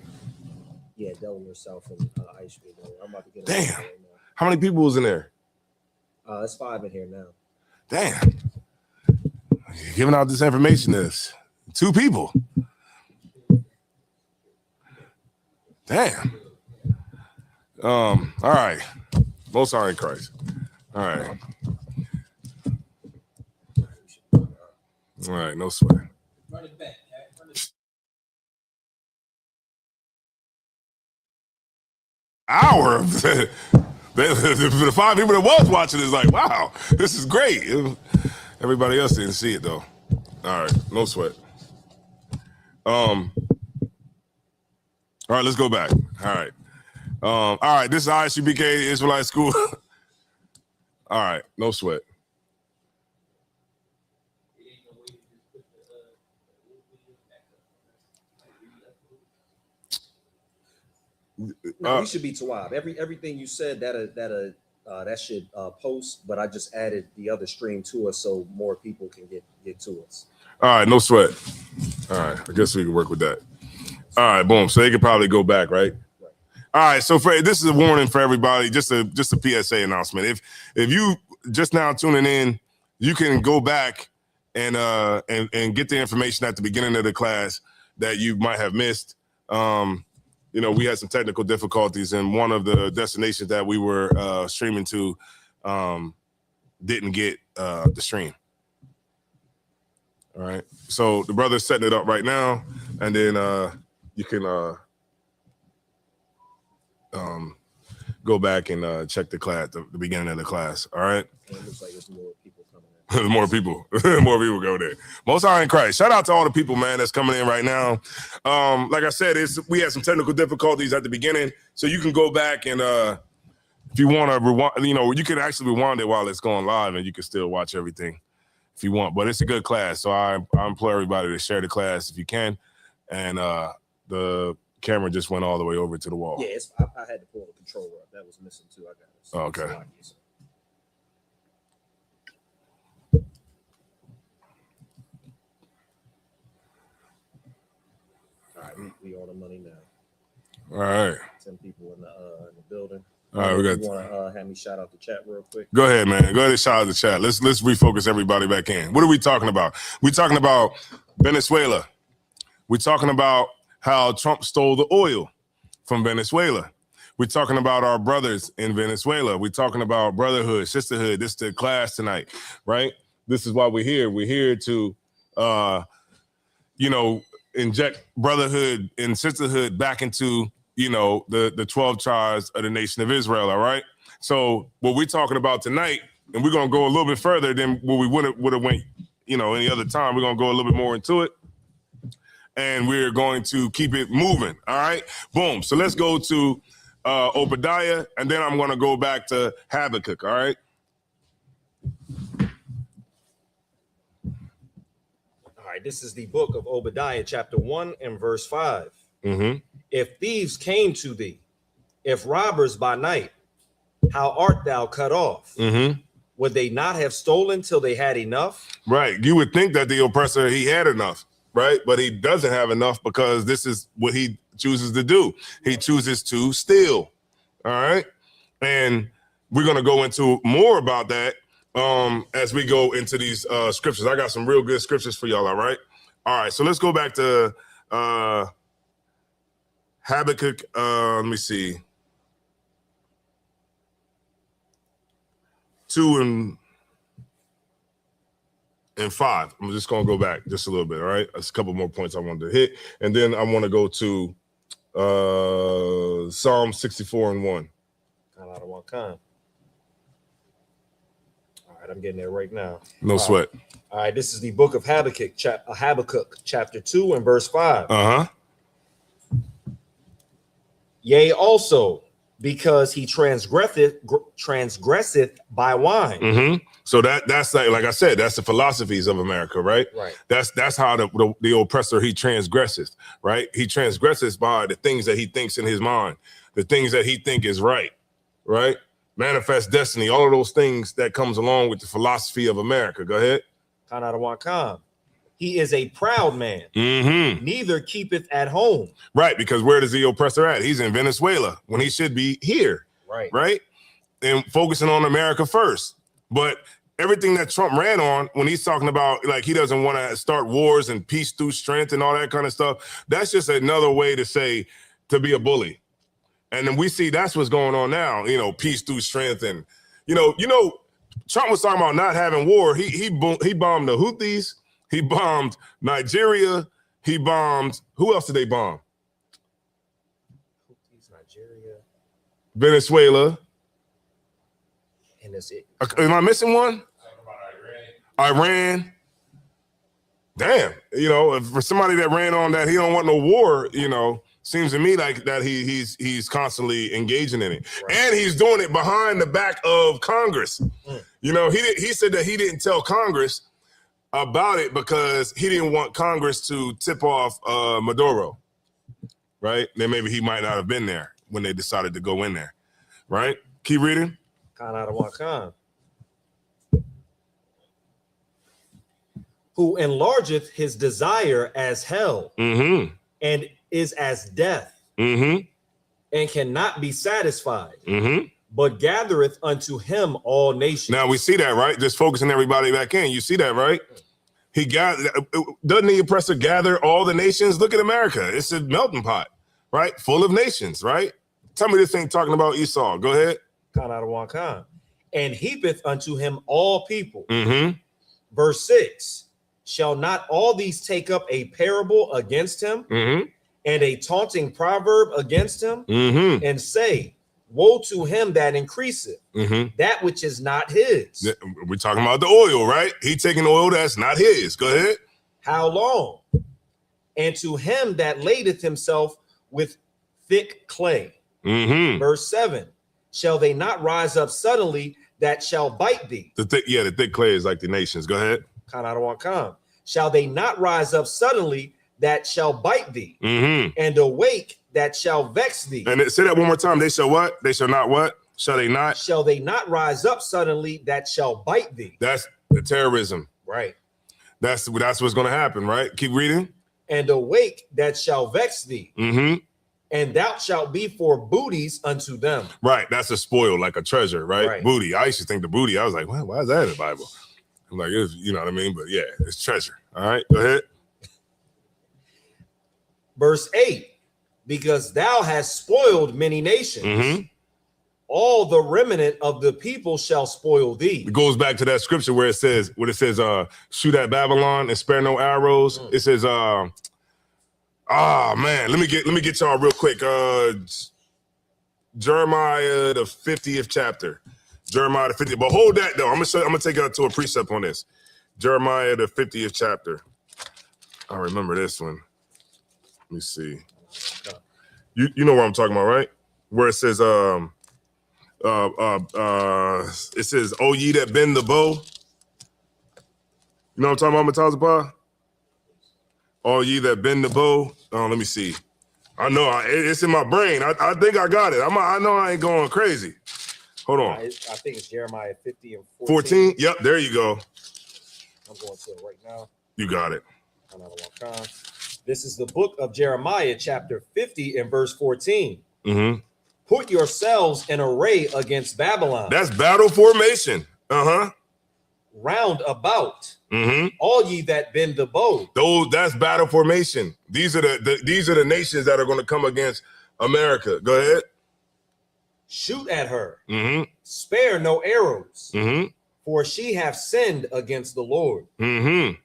Yeah, Delaware South and Ice Cream. I'm about to get. Damn, right now. How many people was in there? It's 5 in here now. Damn, you're giving out this information to 2 people. Damn. All right. Most High in Christ. All right. All right, no sweat. Run it back, Cat. Hour of the 5 people that was watching is like, wow, this is great. Everybody else didn't see it though. All right, no sweat. All right, let's go back. All right, this is ISUBK Israelite School. All right, no sweat. No, we should be Tawab. Everything you said that should post, but I just added the other stream to us so more people can get to us. All right, no sweat. All right, I guess we can work with that. All right, boom. So they could probably go back, right? All right, so this is a warning for everybody, just a PSA announcement. If you just now tuning in, you can go back and get the information at the beginning of the class that you might have missed. You know, we had some technical difficulties, and one of the destinations that we were streaming to didn't get the stream. All right, so the brother's setting it up right now, and then you can go back and check the class, the beginning of the class. All right. And it looks like there's more people coming in. More people go there. Most High in Christ. Shout out to all the people, man, that's coming in right now. Like I said, we had some technical difficulties at the beginning, so you can go back and if you want to rewind, you know, you can actually rewind it while it's going live, and you can still watch everything if you want. But it's a good class, so I implore everybody to share the class if you can. And the camera just went all the way over to the wall. Yeah, I had to pull the controller up. That was missing too. I got it. So okay. All right, we on the money now. All right. 10 people in the building. All right, we got. You want to have me shout out the chat real quick? Go ahead, man. Go ahead and shout out the chat. Let's refocus everybody back in. What are we talking about? We're talking about Venezuela. We're talking about how Trump stole the oil from Venezuela. We're talking about our brothers in Venezuela. We're talking about brotherhood, sisterhood. This is the class tonight, right? This is why we're here. We're here to, inject brotherhood and sisterhood back into, the 12 tribes of the nation of Israel. All right. So what we're talking about tonight, and we're going to go a little bit further than what we would have went, any other time. We're going to go a little bit more into it. And we're going to keep it moving. All right. Boom. So let's go to Obadiah, and then I'm going to go back to Habakkuk. All right. All right. This is the book of Obadiah, chapter 1 and verse 5. Mm-hmm. If thieves came to thee, if robbers by night, how art thou cut off? Mm-hmm. Would they not have stolen till they had enough? Right. You would think that the oppressor, he had enough. Right. But he doesn't have enough because this is what he chooses to do. He chooses to steal. All right. And we're going to go into more about that as we go into these scriptures. I got some real good scriptures for y'all. All right. All right. So let's go back to Habakkuk. Let me see. 2 and 5. I'm just going to go back just a little bit. All right. There's a couple more points I wanted to hit. And then I want to go to Psalm 64 and 1. All right. I'm getting there right now. No sweat. All right. This is the book of Habakkuk, chapter 2 and verse 5. Uh-huh. Yea, also, because he transgresseth by wine. Mm-hmm. So that's like I said, that's the philosophies of America, right? Right. That's how the oppressor, he transgresses, right? He transgresses by the things that he thinks in his mind, the things that he think is right? Manifest destiny, all of those things that comes along with the philosophy of America. Go ahead. He is a proud man, Mm-hmm. neither keepeth at home. Right, because where does the oppressor at? He's in Venezuela when he should be here. Right. And focusing on America first. But everything that Trump ran on when he's talking about like he doesn't want to start wars and peace through strength and all that kind of stuff, that's just another way to say to be a bully. And then we see that's what's going on now, peace through strength. And, Trump was talking about not having war. He bombed the Houthis. He bombed Nigeria. He bombed, who else did they bomb? Houthis, Nigeria. Venezuela. And that's it. Am I missing one? Iran. Damn. For somebody that ran on that he don't want no war, seems to me like that he's constantly engaging in it. Right. And he's doing it behind the back of Congress. He said that he didn't tell Congress about it because he didn't want Congress to tip off Maduro, right? Then maybe he might not have been there when they decided to go in there, right? Keep reading. Who enlargeth his desire as hell, mm-hmm. and is as death, mm-hmm. and cannot be satisfied, mm-hmm. but gathereth unto him all nations. Now we see that, right? Just focusing everybody back in. You see that, right? Doesn't the oppressor gather all the nations? Look at America. It's a melting pot, right? Full of nations, right? Tell me this ain't talking about Esau. Go ahead. And heapeth unto him all people. Mm-hmm. Verse 6, shall not all these take up a parable against him, mm-hmm. and a taunting proverb against him, mm-hmm. and say, woe to him that increaseth, mm-hmm. that which is not his. We're talking about the oil, right? He taking oil that's not his. Go ahead. How long? And to him that ladeth himself with thick clay. Mm-hmm. Verse 7, shall they not rise up suddenly that shall bite thee? The thick clay is like the nations. Go ahead. Shall they not rise up suddenly that shall bite thee? Mm-hmm. And awake that shall vex thee? And say that one more time. They shall what? They shall not what? Shall they not? Shall they not rise up suddenly that shall bite thee? That's the terrorism. Right. That's what's going to happen, right? Keep reading. And awake that shall vex thee. Mm-hmm. And thou shalt be for booties unto them. Right. That's a spoil, like a treasure, right? Booty. I used to think the booty. I was like, well, why is that in the Bible? I'm like, you know what I mean? But yeah, it's treasure. All right, go ahead. Verse 8, because thou hast spoiled many nations. Mm-hmm. all the remnant of the people shall spoil thee. It goes back to that scripture where it says, shoot at Babylon and spare no arrows. It says, man, let me get y'all real quick. Jeremiah the 50th chapter. Jeremiah the 50th. But hold that though. I'm gonna take you to a precept on this. Jeremiah the 50th chapter. I remember this one. Let me see. You know what I'm talking about, right? Where it says, it says, "Oh ye that bend the bow." You know what I'm talking about, Matazapa? "Oh ye that bend the bow." Oh, let me see. I know it's in my brain. I think I got it. I know I ain't going crazy. Hold on. I think it's Jeremiah 50 and 14. Yep, there you go. I'm going to it right now. You got it. This is the book of Jeremiah, chapter 50 and verse 14. Mm-hmm. Put yourselves in array against Babylon. That's battle formation. Round about. Mm-hmm. All ye that bend the bow. That's battle formation. These are the nations that are going to come against America. Go ahead. Shoot at her. Mm-hmm. Spare no arrows. Mm-hmm. For she hath sinned against the Lord. Mm-hmm.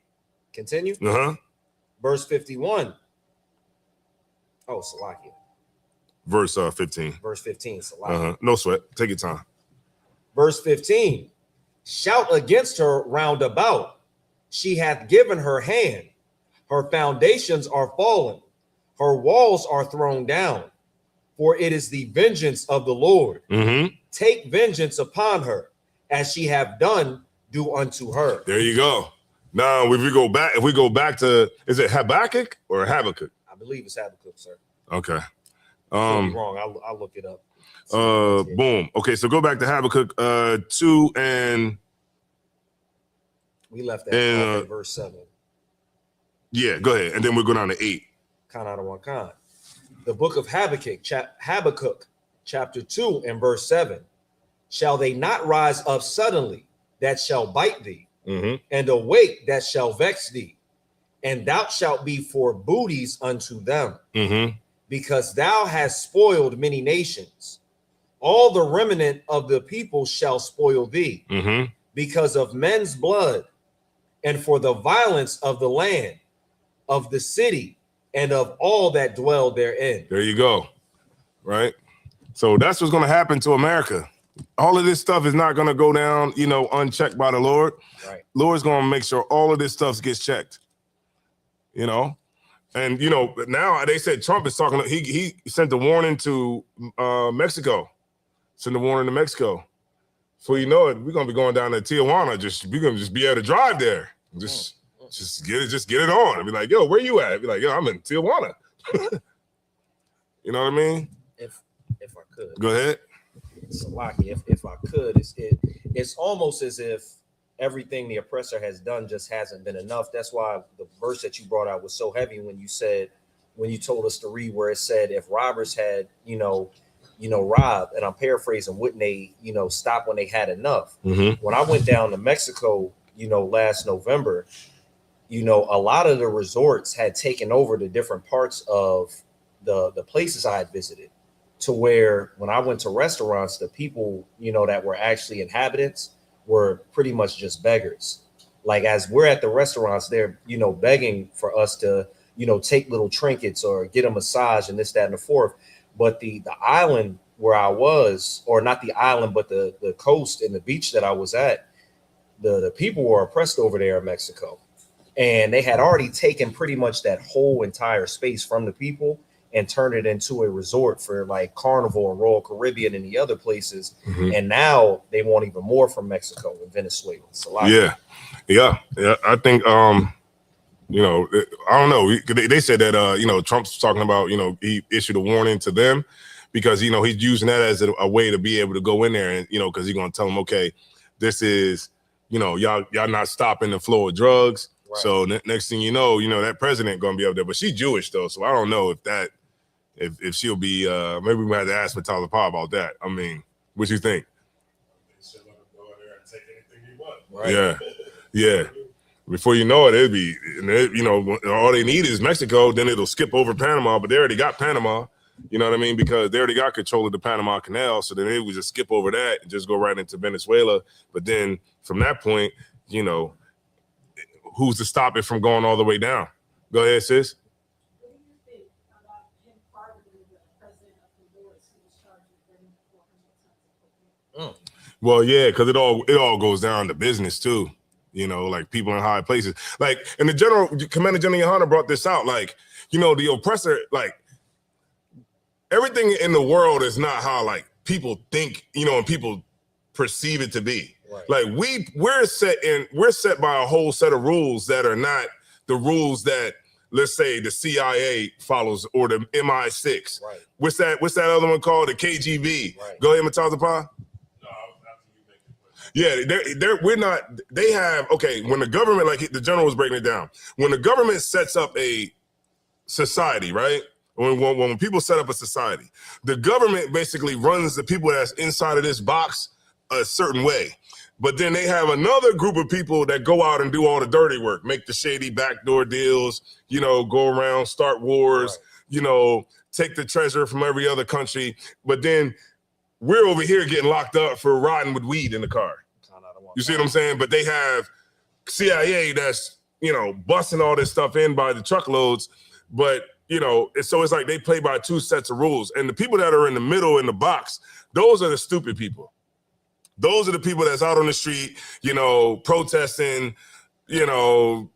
Continue. Verse 51. Oh, Salakia. Verse 15. Verse 15. Salakia. No sweat. Take your time. Verse 15. Shout against her round about. She hath given her hand. Her foundations are fallen. Her walls are thrown down. For it is the vengeance of the Lord. Mm-hmm. Take vengeance upon her, as she have done, do unto her. There you go. Now, if we go back to, is it Habakkuk or Habakkuk? I believe it's Habakkuk, sir. Okay. Could be wrong. I'll look it up. Boom. Okay, so go back to Habakkuk 2 and we left that in verse 7. Yeah, go ahead. And then we'll go down to 8. The book of Habakkuk, chapter 2 and verse 7. Shall they not rise up suddenly that shall bite thee, and awake that shall vex thee, and thou shalt be for booties unto them, because thou hast spoiled many nations. All the remnant of the people shall spoil thee, because of men's blood, and for the violence of the land, of the city, and of all that dwell therein. There you go. Right. So that's what's going to happen to America. All of this stuff is not going to go down, unchecked by the Lord. Right. Lord's going to make sure all of this stuff gets checked. And now they said Trump is talking. He sent a warning to Mexico. Send a warning to Mexico. Before you know it, we're gonna be going down to Tijuana. We're gonna just be able to drive there. Just get it on. And be like, yo, where you at? Be like, yo, I'm in Tijuana. You know what I mean? If I could. Go ahead. Salaki, if I could, it's almost as if everything the oppressor has done just hasn't been enough. That's why the verse that you brought out was so heavy when you told us to read where it said if robbers had, robbed, and I'm paraphrasing, wouldn't they, stop when they had enough? When I went down to Mexico, last November, a lot of the resorts had taken over the different parts of the places I had visited, to where when I went to restaurants, the people, that were actually inhabitants were pretty much just beggars. Like as we're at the restaurants, they're, begging for us to, take little trinkets or get a massage and this, that, and the fourth. But the island where I was, or not the island, but the coast and the beach that I was at, the people were oppressed over there in Mexico. And they had already taken pretty much that whole entire space from the people and turned it into a resort for like Carnival and Royal Caribbean and the other places. And now they want even more from Mexico and Venezuela. Yeah. I think, I don't know. They said that, Trump's talking about, he issued a warning to them because, he's using that as a way to be able to go in there and, because he's going to tell them, okay, this is, y'all not stopping the flow of drugs. Right. So next thing you know, that president going to be up there, but she's Jewish though. So I don't know if she'll be, maybe we might have to ask Matala Pa about that. I mean, what you think? She'll let him go in there and take anything you want. Right. Yeah. Before you know it, it'd be, all they need is Mexico. Then it'll skip over Panama, but they already got Panama. You know what I mean? Because they already got control of the Panama Canal, so then they would just skip over that and just go right into Venezuela. But then from that point, you know, who's to stop it from going all the way down? Go ahead, sis. What do you think about him pardoning the president of Honduras who was charged with bringing 400 tons of cocaine? Well, yeah, because it all goes down to business too. You know, like people in high places. Like, and the general, Commander General Yohana brought this out. Like, you know, the oppressor, like, everything in the world is not how like people think, you know, and people perceive it to be. Right. Like we're set by a whole set of rules that are not the rules that, let's say, the CIA follows or the MI6. Right. What's that other one called? The KGB. Right. Go ahead, Matazapa. Yeah, we're not. They have, okay, when the government, like the general was breaking it down, when the government sets up a society, right? When people set up a society, the government basically runs the people that's inside of this box a certain way. But then they have another group of people that go out and do all the dirty work, make the shady backdoor deals, you know, go around, start wars, right, you know, take the treasure from every other country. But then we're over here getting locked up for riding with weed in the car. You see what I'm saying? But they have CIA that's, you know, busting all this stuff in by the truckloads. But, you know, so it's like they play by two sets of rules. And the people that are in the middle in the box, those are the stupid people. Those are the people that's out on the street, you know, protesting, you know,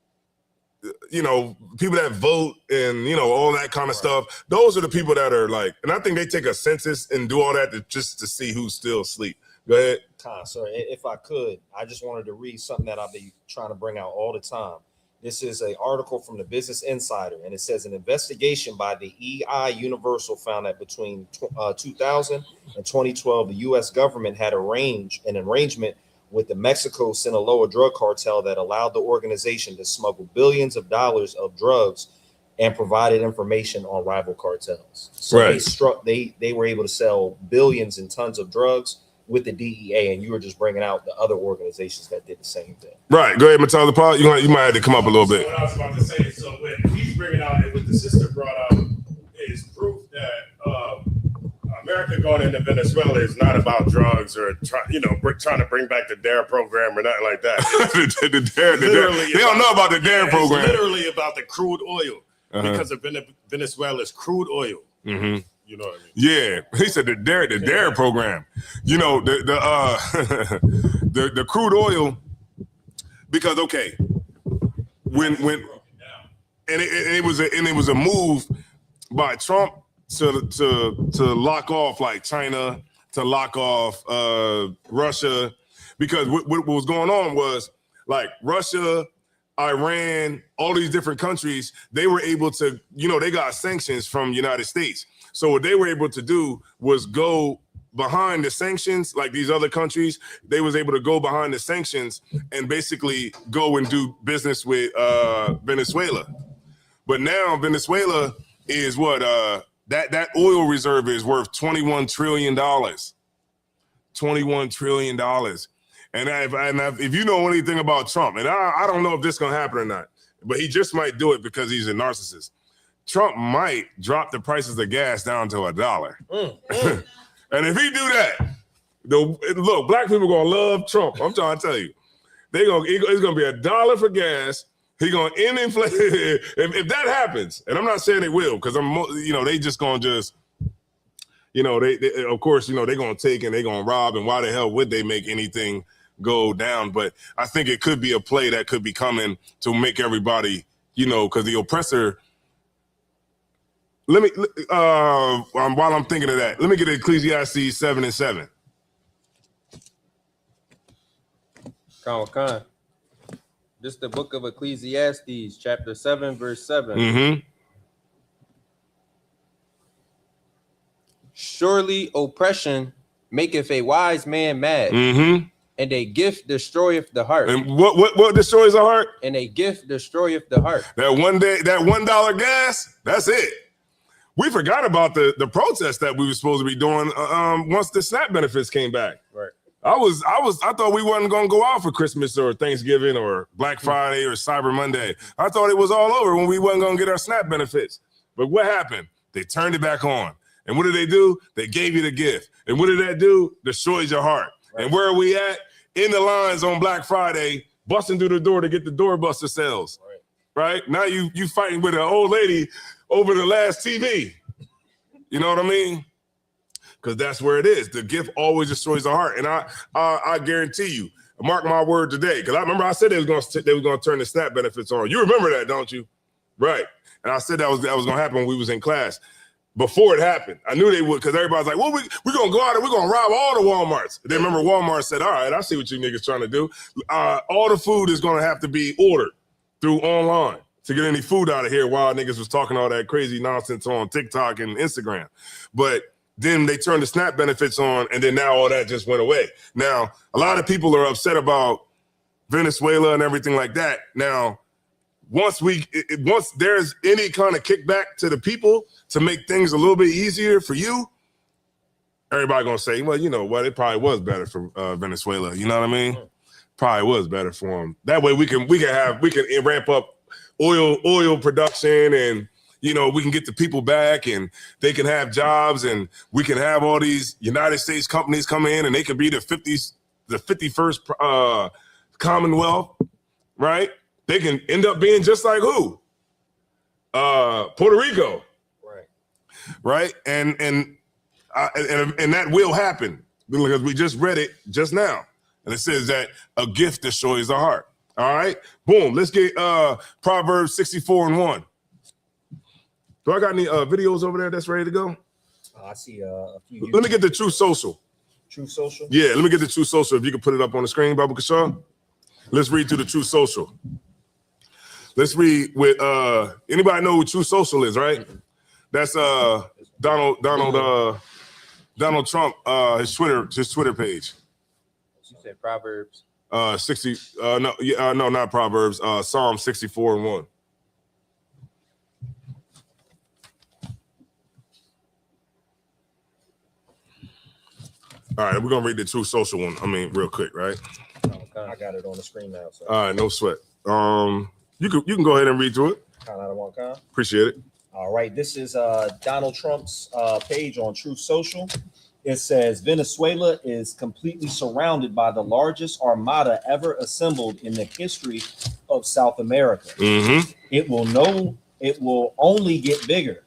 people that vote and, you know, all that kind of stuff. Those are the people that are like, and I think they take a census and do all that just to see who's still asleep. Go ahead. Sir, if I could, I just wanted to read something that I'll be trying to bring out all the time. This is an article from the Business Insider, and it says an investigation by the EI Universal found that between 2000 and 2012, the U.S. government had an arrangement with the Mexico Sinaloa drug cartel that allowed the organization to smuggle billions of dollars of drugs and provided information on rival cartels. So right, they were able to sell billions and tons of drugs with the DEA, and you were just bringing out the other organizations that did the same thing. Right. Go ahead, Matala Paul. You might have to come up a little bit. So what I was about to say, so what he's bringing out and what the sister brought out is proof that America going into Venezuela is not about drugs or trying to bring back the DARE program or nothing like that. the DARE, they don't know about the DARE program. It's literally about the crude oil because of Venezuela's crude oil. Mm-hmm. You know what I mean? Yeah, he said the DARE program. You know, the crude oil, because okay, when it was a move by Trump to lock off like China, to lock off Russia, because what was going on was like Russia, Iran, all these different countries, they were able to, you know, they got sanctions from the United States. So what they were able to do was go behind the sanctions, like these other countries, they was able to go behind the sanctions and basically go and do business with Venezuela. But now Venezuela is what that oil reserve is worth $21 trillion. $21 trillion. And if you know anything about Trump, and I don't know if this is gonna happen or not, but he just might do it because he's a narcissist. Trump might drop the prices of gas down to $1. And if he do that, look, black people gonna love Trump. I'm trying to tell you, it's gonna be $1 for gas. He gonna end inflation. if that happens, and I'm not saying it will, because they just gonna just, they of course, they're gonna take and they're gonna rob, and why the hell would they make anything go down? But I think it could be a play that could be coming to make everybody, because the oppressor. Let me, while I'm thinking of that, let me get Ecclesiastes 7:7. Khan. This is the book of Ecclesiastes, chapter 7, verse 7. Mm-hmm. Surely oppression maketh a wise man mad, mm-hmm, and a gift destroyeth the heart. And what destroys the heart? And a gift destroyeth the heart. That $1 gas, that's it. We forgot about the protest that we were supposed to be doing once the SNAP benefits came back. Right. I thought we wasn't gonna go out for Christmas or Thanksgiving or Black Friday or Cyber Monday. I thought it was all over when we wasn't gonna get our SNAP benefits. But what happened? They turned it back on. And what do? They gave you the gift. And what did that do? Destroys your heart. Right. And where are we at? In the lines on Black Friday, busting through the door to get the doorbuster sales. Right? Now you fighting with an old lady over the last TV. You know what I mean? Because that's where it is. The gift always destroys the heart. And I guarantee you, mark my word today, because I remember I said they was going to turn the SNAP benefits on. You remember that, don't you? Right. And I said that was going to happen when we was in class. Before it happened, I knew they would, because everybody's like, well, we're going to go out and we're going to rob all the Walmarts. Then remember Walmart said, all right, I see what you niggas trying to do. All the food is going to have to be ordered through online to get any food out of here while niggas was talking all that crazy nonsense on TikTok and Instagram. But then they turned the SNAP benefits on, and then now all that just went away. Now, a lot of people are upset about Venezuela and everything like that. Now, once there's any kind of kickback to the people to make things a little bit easier for you, everybody gonna say, well, you know what, it probably was better for Venezuela. You know what I mean? Probably was better for them. That way we can ramp up oil production, and you know, we can get the people back and they can have jobs, and we can have all these United States companies come in, and they could be the 51st Commonwealth, right? They can end up being just like who? Puerto Rico. Right. And that will happen, because we just read it just now. And it says that a gift destroys the heart. All right. Boom. Let's get Proverbs 64:1. Do I got any videos over there that's ready to go? I see a few. Let me get the True Social. True Social? Yeah, let me get the True Social. If you can put it up on the screen, Baba Kashaw. Let's read through the True Social. Let's read with anybody know who True Social is, right? That's Donald Trump, his Twitter page. You said Proverbs 60 no, not Proverbs, Psalm 64:1. All right, we're gonna read the True Social one. I mean, real quick, right? Okay. I got it on the screen now. So. All right, no sweat. You can go ahead and read through it. Appreciate it. All right, this is Donald Trump's page on Truth Social. It says Venezuela is completely surrounded by the largest armada ever assembled in the history of South America. Mm-hmm. It will only get bigger,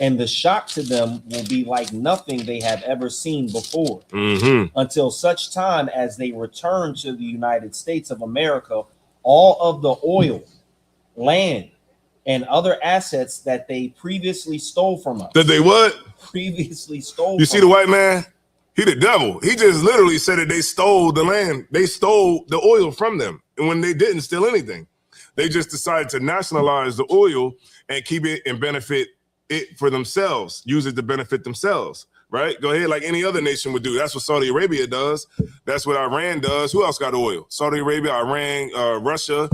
and the shock to them will be like nothing they have ever seen before. Mm-hmm. Until such time as they return to the United States of America, all of the oil, land, and other assets that they previously stole from us. That they what? Previously stole. You see the white man? He the devil. He just literally said that they stole the land. They stole the oil from them. And when they didn't steal anything, they just decided to nationalize the oil and keep it and benefit it for themselves, use it to benefit themselves, right? Go ahead, like any other nation would do. That's what Saudi Arabia does. That's what Iran does. Who else got oil? Saudi Arabia, Iran, Russia,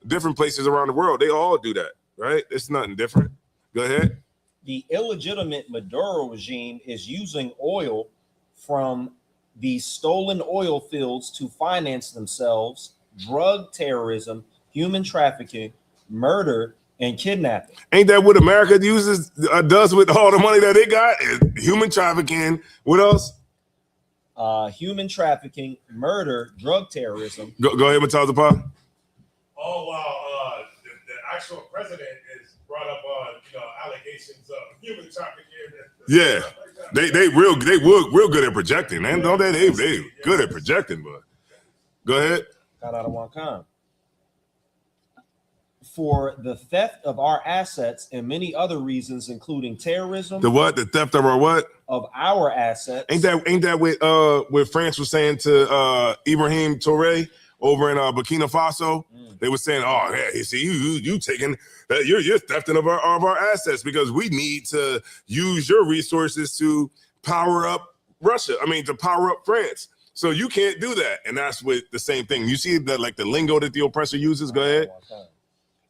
different places around the world. They all do that, right? It's nothing different. Go ahead. The illegitimate Maduro regime is using oil from these stolen oil fields to finance themselves, drug terrorism, human trafficking, murder, and kidnapping. Ain't that what America does with all the money that they got? Human trafficking. What else? Human trafficking, murder, drug terrorism. Go ahead, Mataza Pa. Oh wow, the actual president is brought up on allegations of human trafficking. Yeah, they real good at projecting, man. Don't they good at projecting, but go ahead. Got out of one con. For the theft of our assets and many other reasons, including terrorism. The what? The theft of our what? Of our assets. Ain't that what France was saying to Ibrahim Touré over in Burkina Faso? They were saying, "Oh, yeah, you see, you taking that, you're thefting of our assets because we need to use your resources to power up Russia. I mean, to power up France. So you can't do that." And that's with the same thing. You see that, like the lingo that the oppressor uses. Go ahead.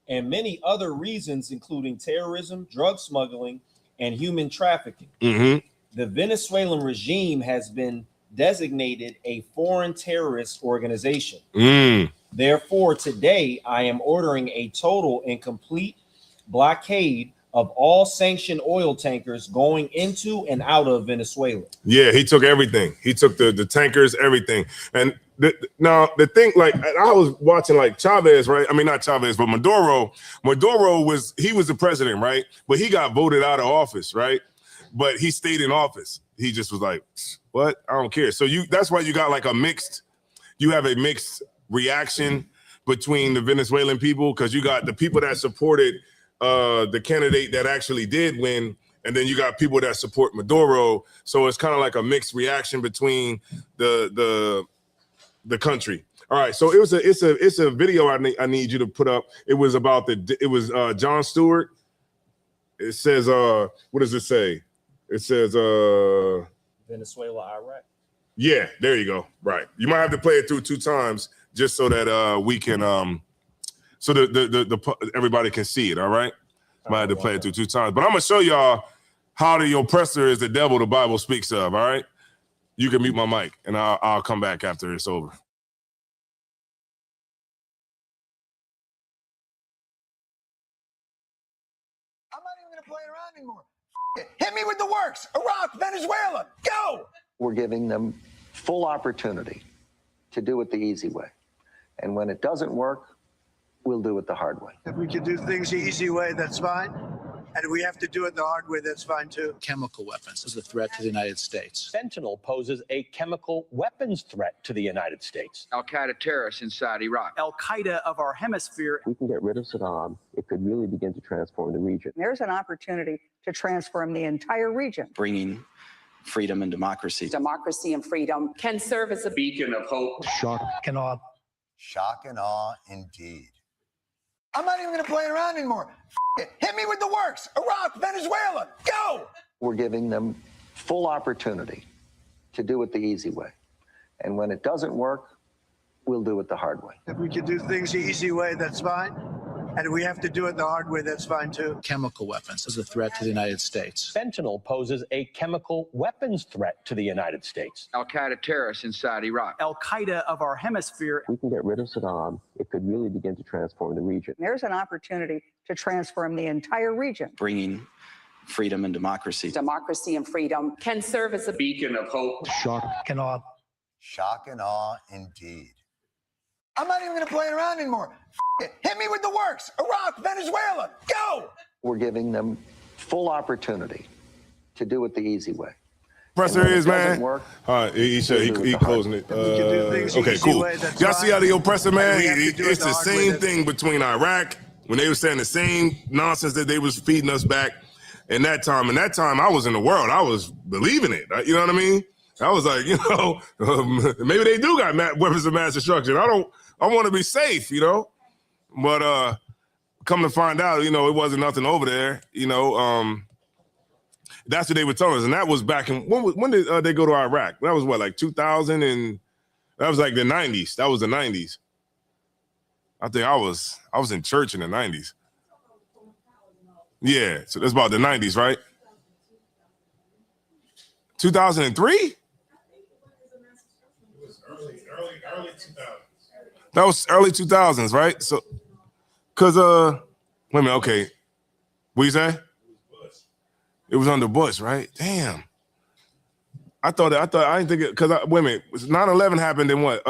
And many other reasons, including terrorism, drug smuggling, and human trafficking. Mm-hmm. The Venezuelan regime has been designated a foreign terrorist organization. Therefore, today I am ordering a total and complete blockade of all sanctioned oil tankers going into and out of Venezuela. Yeah, he took everything. He took the tankers, everything. And now the thing, like I was watching like Chavez, right? I mean, not Chavez, but Maduro. Maduro was the president, right? But he got voted out of office, right? But he stayed in office. He just was like, what? I don't care. So that's why you got like you have a mixed reaction between the Venezuelan people, because you got the people that supported the candidate that actually did win, and then you got people that support Maduro. So it's kind of like a mixed reaction between the country. All right, so it's a video I need you to put up. It was about Jon Stewart. It says what does it say? It says Venezuela, Iraq. Yeah, there you go. Right, you might have to play it through 2 times just so that we can so the everybody can see it. All right, might have to play it through 2 times, but I'm gonna show y'all how the oppressor is the devil the Bible speaks of. All right, you can mute my mic, and I'll come back after it's over. I'm not even going to play around anymore. Hit me with the works. Iraq, Venezuela, go! We're giving them full opportunity to do it the easy way. And when it doesn't work, we'll do it the hard way. If we can do things the easy way, that's fine. And if we have to do it the hard way, that's fine too. Chemical weapons is a threat to the United States. Fentanyl poses a chemical weapons threat to the United States. Al-Qaeda terrorists inside Iraq. Al-Qaeda of our hemisphere. If we can get rid of Saddam, it could really begin to transform the region. There's an opportunity to transform the entire region. Bringing freedom and democracy. Democracy and freedom Can serve as a beacon of hope. Shock and awe. Shock and awe indeed. I'm not even going to play around anymore. Hit me with the works. Iraq, Venezuela, go! We're giving them full opportunity to do it the easy way. And when it doesn't work, we'll do it the hard way. If we can do things the easy way, that's fine. And if we have to do it the hard way, that's fine too. Chemical weapons is a threat to the United States. Fentanyl poses a chemical weapons threat to the United States. Al-Qaeda terrorists inside Iraq. Al-Qaeda of our hemisphere. If we can get rid of Saddam, it could really begin to transform the region. There's an opportunity to transform the entire region. Bringing freedom and democracy. Democracy and freedom Can serve as a beacon of hope. Shock and awe. Shock and awe indeed. I'm not even going to play around anymore. Hit me with the works. Iraq, Venezuela, go! We're giving them full opportunity to do it the easy way. Oppressor is, man. Work, he closing it. Okay, cool. Y'all see how the oppressor, man? It's the same thing between Iraq when they were saying the same nonsense that they was feeding us back in that time. In that time, I was in the world. I was believing it. You know what I mean? I was like, maybe they do got weapons of mass destruction. I want to be safe, But come to find out, it wasn't nothing over there. That's what they were telling us, and that was back in when did they go to Iraq? That was what, like 2000, and that was like the 90s. That was the 90s. I think I was in church in the 90s. Yeah, so that's about the 90s, right? 2003? It was early 2000s. That was early 2000s, right? So, cause wait a minute, okay. What you say? It was under Bush, right? Damn. I didn't think it, cause wait a minute, 9/11 happened in what?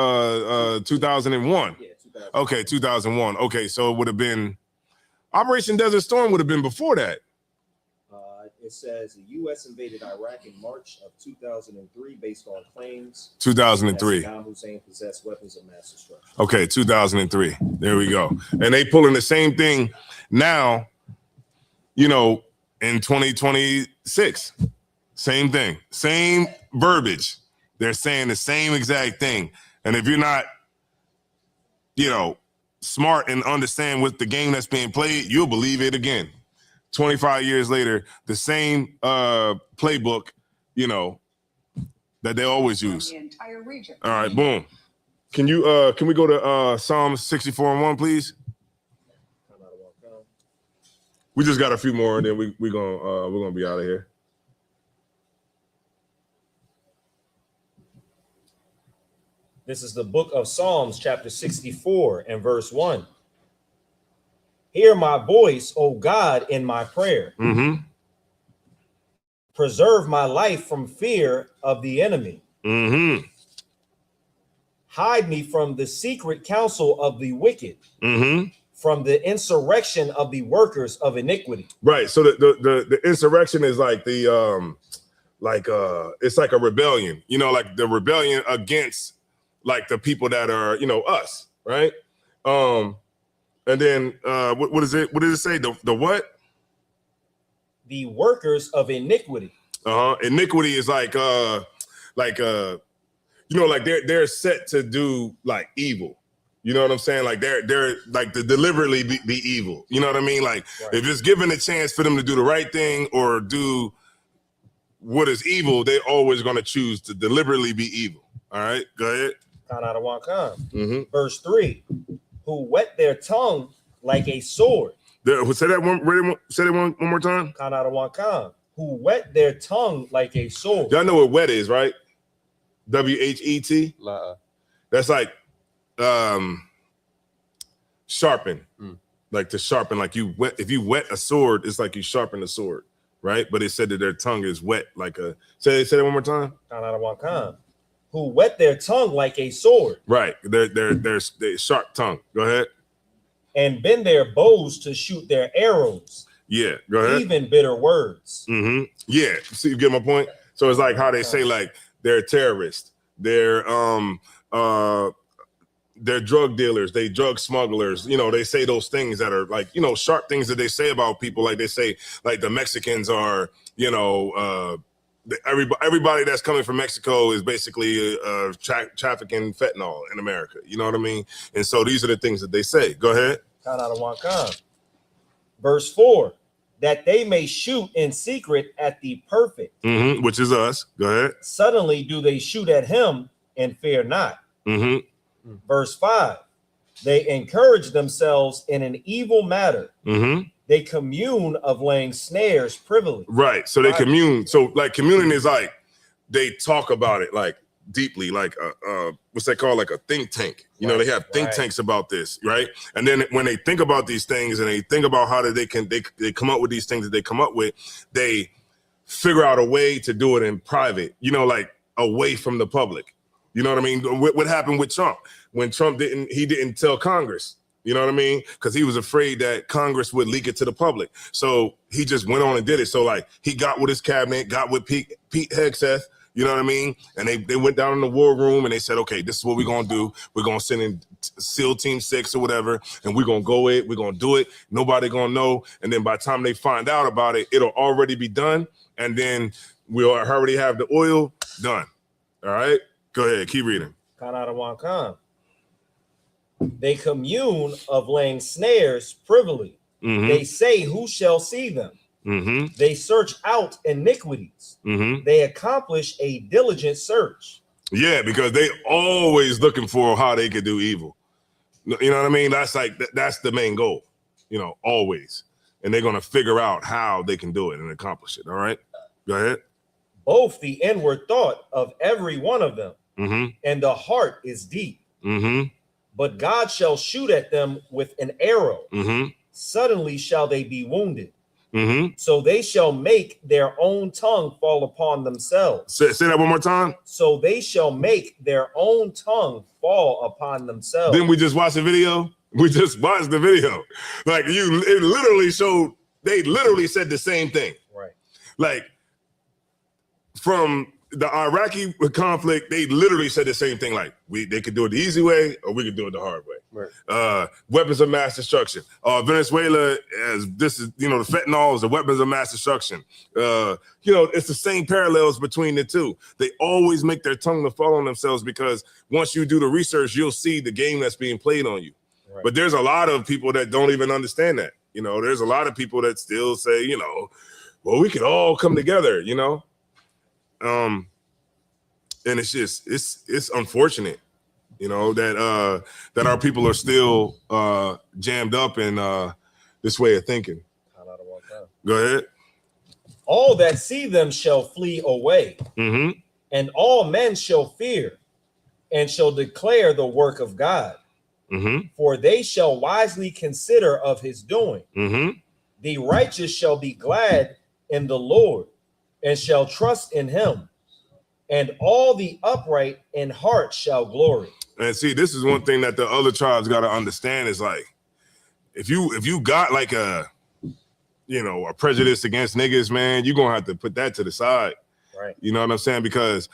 2001. Yeah, 2001. Okay, 2001. Okay, so it would have been Operation Desert Storm would have been before that. It says the U.S. invaded Iraq in March of 2003 based on claims 2003. that Saddam Hussein possessed weapons of mass destruction. Okay, 2003. There we go. And they pulling the same thing now, in 2026. Same thing, same verbiage. They're saying the same exact thing. And if you're not, smart and understand what the game that's being played, you'll believe it again. 25 years later, the same playbook, that they always use. the entire region. All right, boom. Can we go to Psalm 64:1, please? We just got a few more, and then we're gonna be out of here. This is the book of Psalms, chapter 64 and verse 1. Hear my voice, O God, in my prayer. Mm-hmm. Preserve my life from fear of the enemy. Mm-hmm. Hide me from the secret counsel of the wicked, Mm-hmm. from the insurrection of the workers of iniquity. Right. So the insurrection is like the it's like a rebellion, you know, like the rebellion against like the people that are, you know, us, right? And then what is it? What does it say? The what? The workers of iniquity. Iniquity is like you know, like they're set to do like evil. You know what I'm saying? Like they're like to deliberately be evil. You know what I mean? Like if it's given a chance for them to do the right thing or do what is evil, they're always going to choose to deliberately be evil. All right, go ahead. Mm-hmm. Verse 3, who wet their tongue like a sword. Say that one more time. Who wet their tongue like a sword. Y'all know what wet is, right? WHET. That's like sharpen. Like to sharpen, like you wet. If you wet a sword, it's like you sharpen a sword, right? But it said that their tongue is wet, like a. Say that one more time. Who wet their tongue like a sword. Right. They're sharp tongue. Go ahead. And bend their bows to shoot their arrows. Yeah. Go ahead. Even bitter words. Mm-hmm. Yeah. See, you get my point. So it's like how they say like they're terrorists. They're drug dealers, they drug smugglers, you know, they say those things that are like, you know, sharp things that they say about people. Like they say, like the Mexicans are, you know, everybody that's coming from Mexico is basically trafficking fentanyl in America. You know what I mean? And so these are the things that they say. Go ahead. Verse 4, that they may shoot in secret at the perfect. Mm-hmm, which is us. Go ahead. Suddenly do they shoot at him and fear not. Mm-hmm. Verse 5, they encourage themselves in an evil matter. Mm-hmm. They commune of laying snares privily. Right. So they commune. So like communing is like they talk about it like deeply, like what's that called? Like a think tank. You know, they have think tanks about this, right? And then when they think about these things and they think about how they come up with these things that they come up with, they figure out a way to do it in private, you know, like away from the public. You know what I mean? What happened with Trump? When Trump didn't tell Congress, you know what I mean? Because he was afraid that Congress would leak it to the public. So he just went on and did it. So like he got with his cabinet, got with Pete Hegseth, you know what I mean? And they went down in the war room and they said, okay, this is what we're going to do. We're going to send in SEAL Team 6 or whatever, and we're going to go it. We're going to do it. Nobody going to know. And then by the time they find out about it, it'll already be done. And then we'll already have the oil done. All right? Go ahead. Keep reading. They commune of laying snares privily. Mm-hmm. They say, who shall see them? Mm-hmm. They search out iniquities. Mm-hmm. They accomplish a diligent search. Yeah, because they always looking for how they could do evil. You know what I mean? That's like that's the main goal, you know, always. And they're going to figure out how they can do it and accomplish it. All right, go ahead. Both the inward thought of every one of them and the heart is deep. Mm-hmm. But God shall shoot at them with an arrow. Mm-hmm. Suddenly shall they be wounded. Mm-hmm. So they shall make their own tongue fall upon themselves. Say that one more time. So they shall make their own tongue fall upon themselves. Didn't we just watch the video? We just watched the video. Like it literally showed, they literally said the same thing. Right. Like from the Iraqi conflict, they literally said the same thing. Like they could do it the easy way or we could do it the hard way. Right. Weapons of mass destruction. Venezuela, as this is, you know, the fentanyl is the weapons of mass destruction. You know, it's the same parallels between the two. They always make their tongue to fall on themselves because once you do the research, you'll see the game that's being played on you. Right. But there's a lot of people that don't even understand that. You know, there's a lot of people that still say, you know, well, we could all come together, you know. And it's just it's unfortunate, you know, that our people are still jammed up in this way of thinking. Go ahead. All that see them shall flee away, and all men shall fear, and shall declare the work of God. For they shall wisely consider of his doing. The righteous shall be glad in the Lord and shall trust in him, and all the upright in heart shall glory. And see, this is one thing that the other tribes got to understand is like, if you got like a prejudice against niggas, man, you're gonna have to put that to the side. Right. You know what I'm saying? Because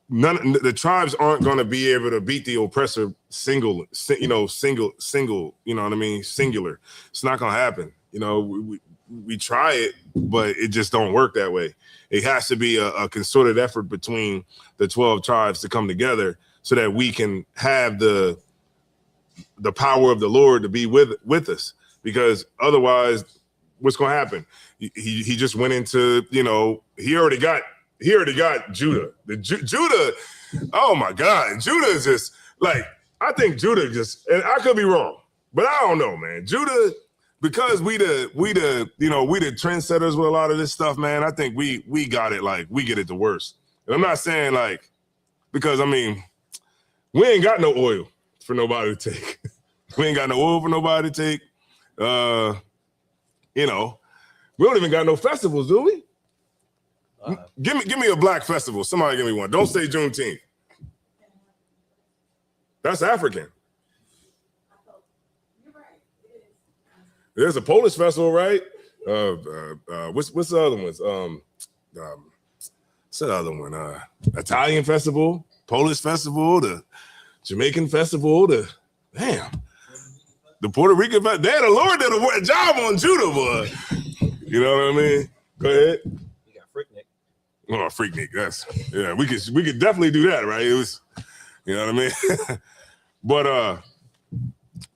the tribes aren't gonna be able to beat the oppressor single, you know what I mean? Singular. It's not gonna happen. You know, we try it, but it just don't work that way. It has to be a concerted effort between the 12 tribes to come together so that we can have the power of the Lord to be with us. Because otherwise, what's going to happen? He just went into, he already got Judah. Judah, oh my God, Judah is just like, I think Judah just, and I could be wrong, but I don't know, man. Judah, because we the trendsetters with a lot of this stuff, man. I think we got it, like we get it the worst. And I'm not saying like, because I mean, we ain't got no oil for nobody to take. We ain't got no oil for nobody to take. We don't even got no festivals, do we? Give me a black festival. Somebody give me one. Don't say Juneteenth. That's African. There's a Polish festival, right? What's the other ones? What's the other one? Italian festival, Polish festival, the Jamaican festival, the Puerto Rican festival. Damn, the Lord did a job on Judah, boy. You know what I mean? Go ahead. You got Freaknik. Oh, Freaknik. We could definitely do that, right? It was, you know what I mean? But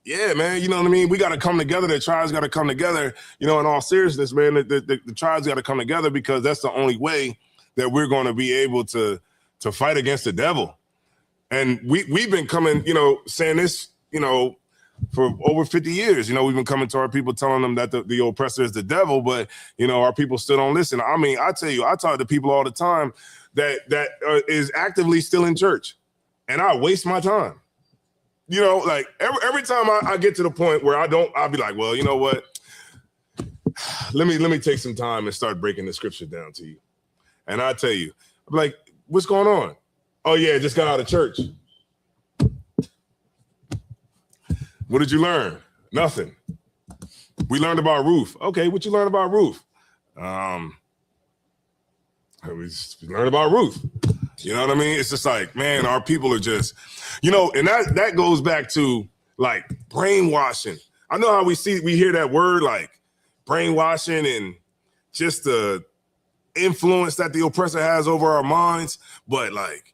yeah, man, you know what I mean? We got to come together. The tribes got to come together, in all seriousness, man. The tribes got to come together because that's the only way that we're going to be able to fight against the devil. And we've been coming, saying this, for over 50 years. We've been coming to our people telling them that the oppressor is the devil, but, our people still don't listen. I mean, I tell you, I talk to people all the time that is actively still in church, and I waste my time. Like every time I get to the point where I'll be like, well, you know what? Let me take some time and start breaking the scripture down to you. And I tell you, I'm like, what's going on? Oh yeah, just got out of church. What did you learn? Nothing. We learned about Ruth. Okay, what you learn about Ruth? We learned about Ruth. You know what I mean? It's just like, man, our people are just, and that goes back to like brainwashing. I know how we hear that word like brainwashing and just the influence that the oppressor has over our minds. But like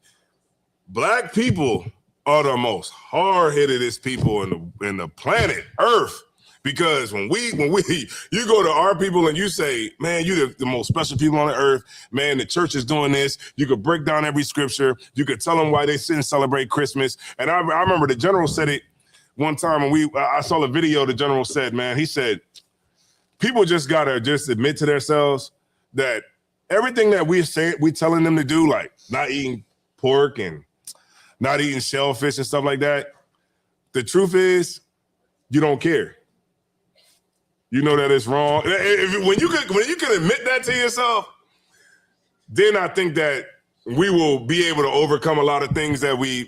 Black people are the most hard-hittedest people in the planet Earth. Because when you go to our people and you say, man, you're the most special people on the earth, man, the church is doing this. You could break down every scripture. You could tell them why they shouldn't celebrate Christmas. And I remember the general said it one time when I saw the video. The general said, man, he said, people just gotta just admit to themselves that everything that we telling them to do, like not eating pork and not eating shellfish and stuff like that, the truth is you don't care. You know that it's wrong. When you can admit that to yourself, then I think that we will be able to overcome a lot of things that we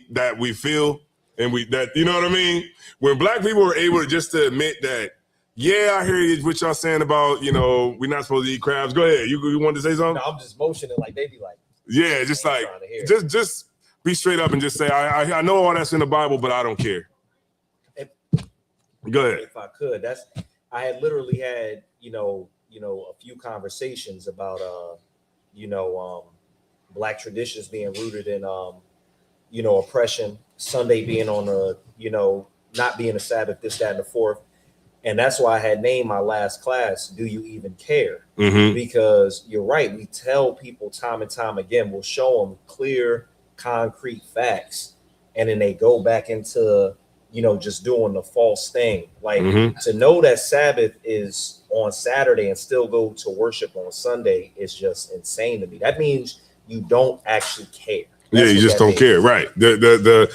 feel and you know what I mean? When Black people are able to admit that, yeah, I hear what y'all saying about, we're not supposed to eat crabs. Go ahead. You wanted to say something? No, I'm just motioning like they be like. Yeah, just like just be straight up and just say, I know all that's in the Bible, but I don't care. Go ahead. If I could, I had literally had, a few conversations about, Black traditions being rooted in, oppression, Sunday being on not being a Sabbath, this, that, and the fourth. And that's why I had named my last class, Do You Even Care? Mm-hmm. Because you're right. We tell people time and time again, we'll show them clear, concrete facts. And then they go back into just doing the false thing. Like to know that Sabbath is on Saturday and still go to worship on Sunday is just insane to me. That means you don't actually care. Yeah, you just don't care, right? The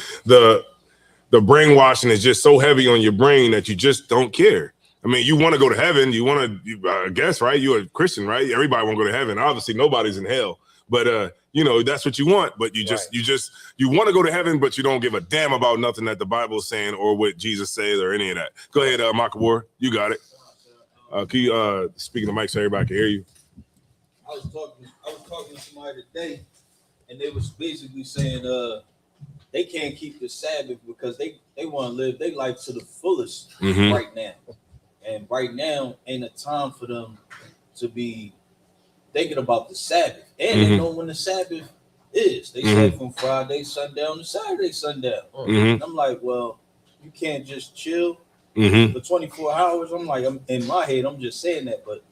the brainwashing is just so heavy on your brain that you just don't care. I mean, you want to go to heaven. You want to, I guess, right? You're a Christian, right? Everybody want to go to heaven. Obviously, nobody's in hell. But you know, that's what you want. But you want to go to heaven, but you don't give a damn about nothing that the Bible is saying or what Jesus says or any of that. Go ahead, Makawar. You got it. Can you speak in the mic so everybody can hear you? I was talking to somebody today, and they was basically saying they can't keep the Sabbath because they want to live their life to the fullest right now. And right now ain't a time for them to be thinking about the Sabbath. And they know when the Sabbath is. They say from Friday sundown to Saturday sundown. And I'm like, well, you can't just chill for 24 hours. I'm like, in my head, I'm just saying that, but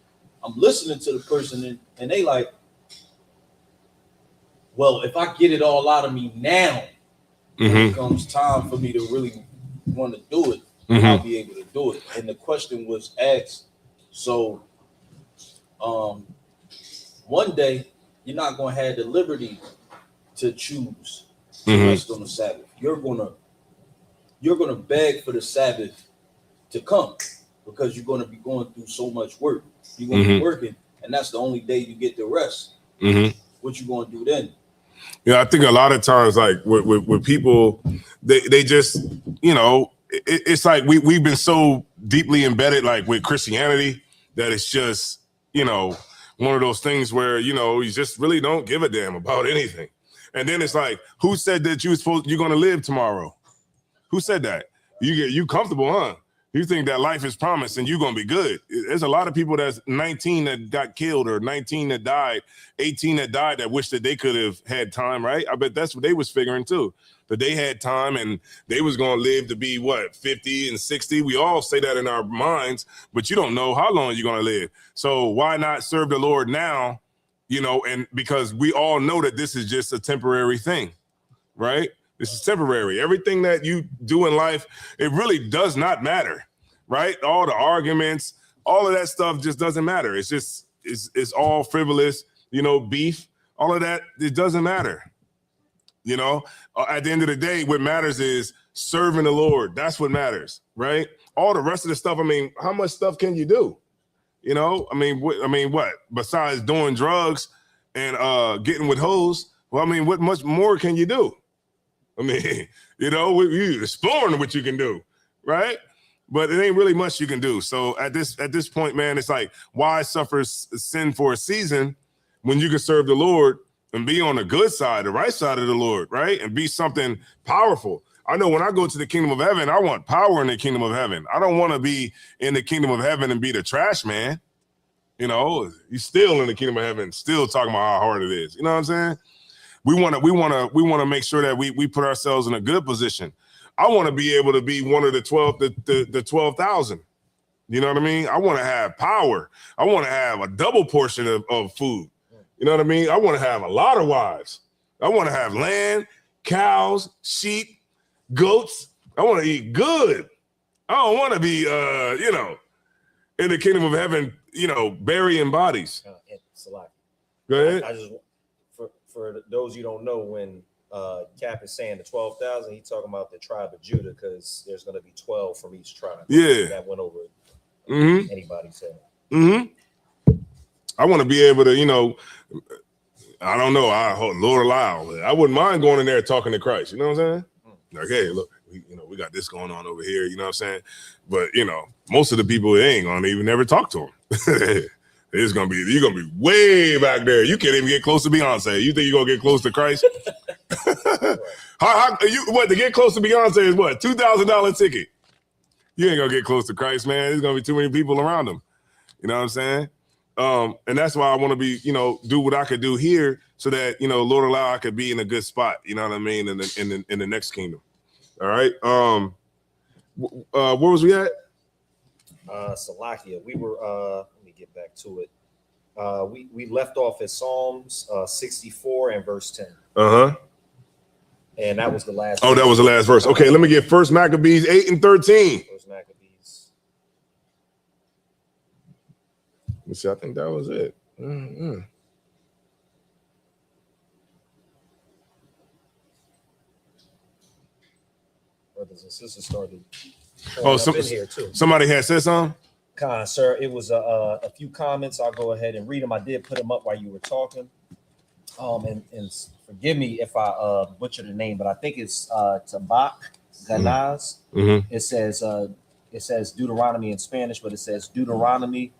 I'm listening to the person and they like, well, if I get it all out of me now, when it comes time for me to really want to do it, I'll be able to do it. And the question was asked, so one day you're not going to have the liberty to choose to rest on the Sabbath. You're gonna beg for the Sabbath to come because you're going to be going through so much work. You're going to be working, and that's the only day you get to rest. What you going to do then? Yeah, I think a lot of times, like with people, they just, you know, it's like we've been so deeply embedded, like with Christianity, that it's just, you know, one of those things where, you know, you just really don't give a damn about anything. And then it's like, who said that you're going to live tomorrow? Who said that? You comfortable, huh? You think that life is promised and you're going to be good. There's a lot of people that's 19 that got killed or 19 that died, 18 that died that wish that they could have had time, right? I bet that's what they was figuring too. That they had time and they was going to live to be, what, 50 and 60? We all say that in our minds, but you don't know how long you're going to live. So why not serve the Lord now, you know, and because we all know that this is just a temporary thing, right? This is temporary. Everything that you do in life, it really does not matter, right? All the arguments, all of that stuff just doesn't matter. It's just, it's all frivolous, you know, beef, all of that, it doesn't matter. You know, at the end of the day, what matters is serving the Lord. That's what matters, right? All the rest of the stuff, I mean, how much stuff can you do? You know, I mean, what? Besides doing drugs and getting with hoes, well, I mean, what much more can you do? I mean, you know, you're exploring what you can do, right? But it ain't really much you can do. So at this point, man, it's like, why suffer sin for a season when you can serve the Lord and be on the good side, the right side of the Lord, right? And be something powerful. I know when I go to the kingdom of heaven, I want power in the kingdom of heaven. I don't want to be in the kingdom of heaven and be the trash man. You know, you're still in the kingdom of heaven, still talking about how hard it is. You know what I'm saying? We want to make sure that we put ourselves in a good position. I want to be able to be one of the 12,000. You know what I mean? I want to have power. I want to have a double portion of food. You know what I mean? I want to have a lot of wives. I want to have land, cows, sheep, goats. I want to eat good. I don't want to be, you know, in the kingdom of heaven, you know, burying bodies. Go ahead. I just, for those you don't know, when Cap is saying the 12,000, he's talking about the tribe of Judah because there's going to be 12 from each tribe. Yeah. That went over anybody said. I want to be able to, you know, I don't know. Lord allow. I wouldn't mind going in there talking to Christ. You know what I'm saying? Like, hey, look, we got this going on over here. You know what I'm saying? But you know, most of the people they ain't gonna even never talk to him. You're gonna be way back there. You can't even get close to Beyonce. You think you're gonna get close to Christ? What to get close to Beyonce is what? $2,000 ticket. You ain't gonna get close to Christ, man. There's gonna be too many people around him. You know what I'm saying? And that's why I want to be, you know, do what I could do here so that, you know, Lord allow I could be in a good spot, you know what I mean, in the next kingdom. All right. Where was we at? Salakia. We were let me get back to it. We left off at Psalms 64 and verse 10. And that was the last verse. That was the last verse. Okay, let me get First Maccabees 8 and 13. First Maccabees. Let me see, I think that was it. brothers and sisters started Oh, up in here too. somebody had said something? Sir, it was a few comments. I'll go ahead and read them. I did put them up while you were talking. And forgive me if I butcher the name, but I think it's Tabak Ganaz. Mm-hmm. It says Deuteronomy in Spanish, but it says Deuteronomy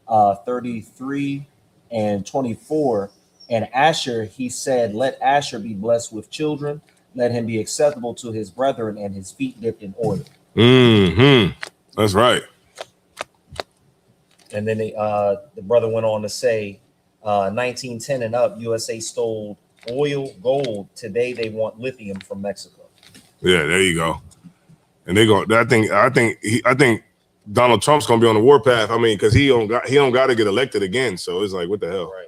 33 and 24. And Asher, he said, let Asher be blessed with children. Let him be acceptable to his brethren and his feet dipped in oil. Mm-hmm. That's right. And then the brother went on to say, 1910 and up, USA stole oil, gold. Today they want lithium from Mexico. Yeah, there you go. And they go. I think Donald Trump's gonna be on the warpath. I mean, because he don't got to get elected again. So it's like, what the hell? Right.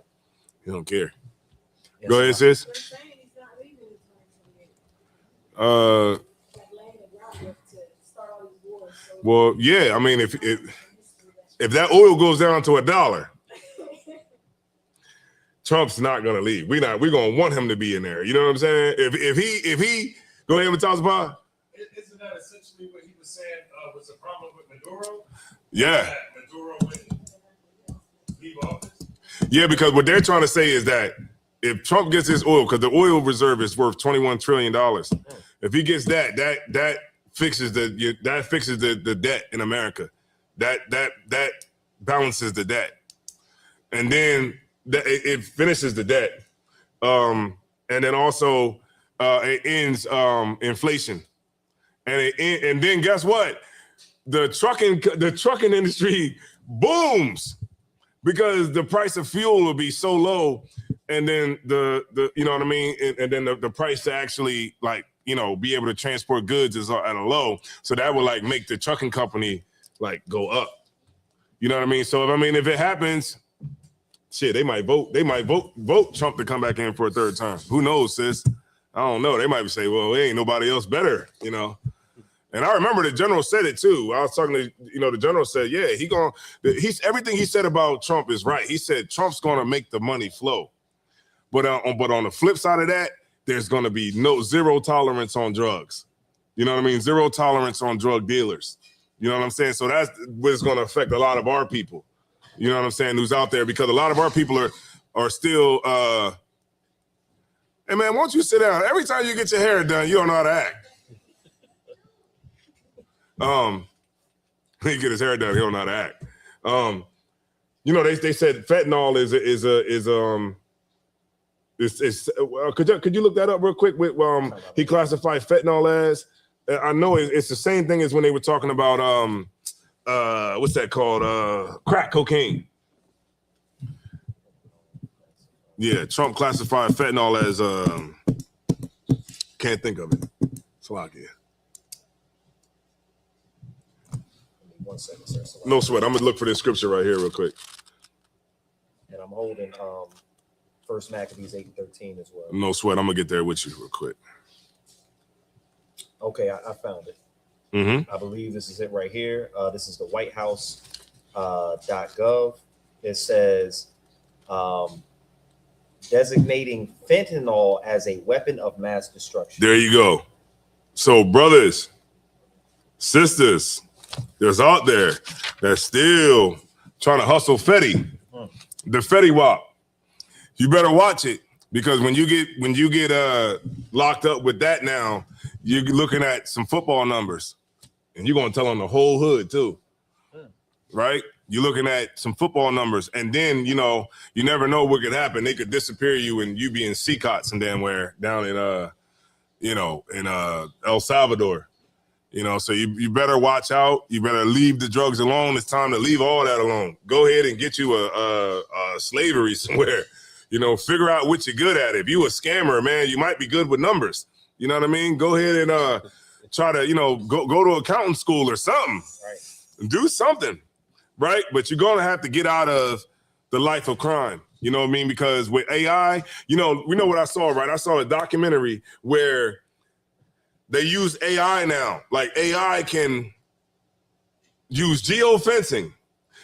He don't care. Yes, Go ahead, sis. They're saying he's not leaving in 2028. Uh, Like land and rock to start all these wars. So well, yeah. I mean, if that oil goes down to $1, Trump's not gonna leave. We're gonna want him to be in there. You know what I'm saying? If he go ahead and talk about. Isn't that essentially what he was saying was the problem with Maduro? Yeah. That Maduro wouldn't leave office? Yeah, because what they're trying to say is that if Trump gets his oil, because the oil reserve is worth $21 trillion, if he gets that fixes the debt in America. That balances the debt, and then it finishes the debt, and then also it ends inflation, and then guess what? The trucking industry booms because the price of fuel will be so low, and then the you know what I mean, and then the price to actually be able to transport goods is at a low, so that will make the trucking company go up. You know what I mean? So if it happens, shit, they might vote Trump to come back in for a third time. Who knows, sis? I don't know. They might say, well, there ain't nobody else better, And I remember the general said it too. I was talking to, the general said, yeah, everything he said about Trump is right. He said Trump's gonna make the money flow. But on the flip side of that, there's gonna be zero tolerance on drugs. You know what I mean? Zero tolerance on drug dealers. You know what I'm saying? So that's what's going to affect a lot of our people. You know what I'm saying? Who's out there, because a lot of our people are still. Hey man, why don't you sit down? Every time you get your hair done, you don't know how to act. He get his hair done, he don't know how to act. They said fentanyl could you look that up real quick? With he classified fentanyl as. I know it's the same thing as when they were talking about what's that called? Crack cocaine. Yeah, Trump classified fentanyl as can't think of it. Slovakia. 1 second, sir. No sweat. I'm gonna look for this scripture right here real quick. And I'm holding First Maccabees 8:13 as well. No sweat. I'm gonna get there with you real quick. Okay, I found it. Mm-hmm. I believe this is it right here. This is the White House .gov. It says designating fentanyl as a weapon of mass destruction. There you go. So, brothers, sisters, there's out there that's still trying to hustle Fetty, the Fetty Wap. You better watch it, because when you get locked up with that now, you're looking at some football numbers, and you're gonna tell on the whole hood too, right? You're looking at some football numbers, and then you never know what could happen. They could disappear you, and you be in Seacots and damn where down in El Salvador. So you better watch out. You better leave the drugs alone. It's time to leave all that alone. Go ahead and get you a slavery somewhere. Figure out what you're good at. If you a scammer, man, you might be good with numbers. You know what I mean? Go ahead and try to, go to accounting school or something. Right. Do something, right? But you're going to have to get out of the life of crime. You know what I mean? Because with AI, we know what I saw, right? I saw a documentary where they use AI now. Like AI can use geofencing.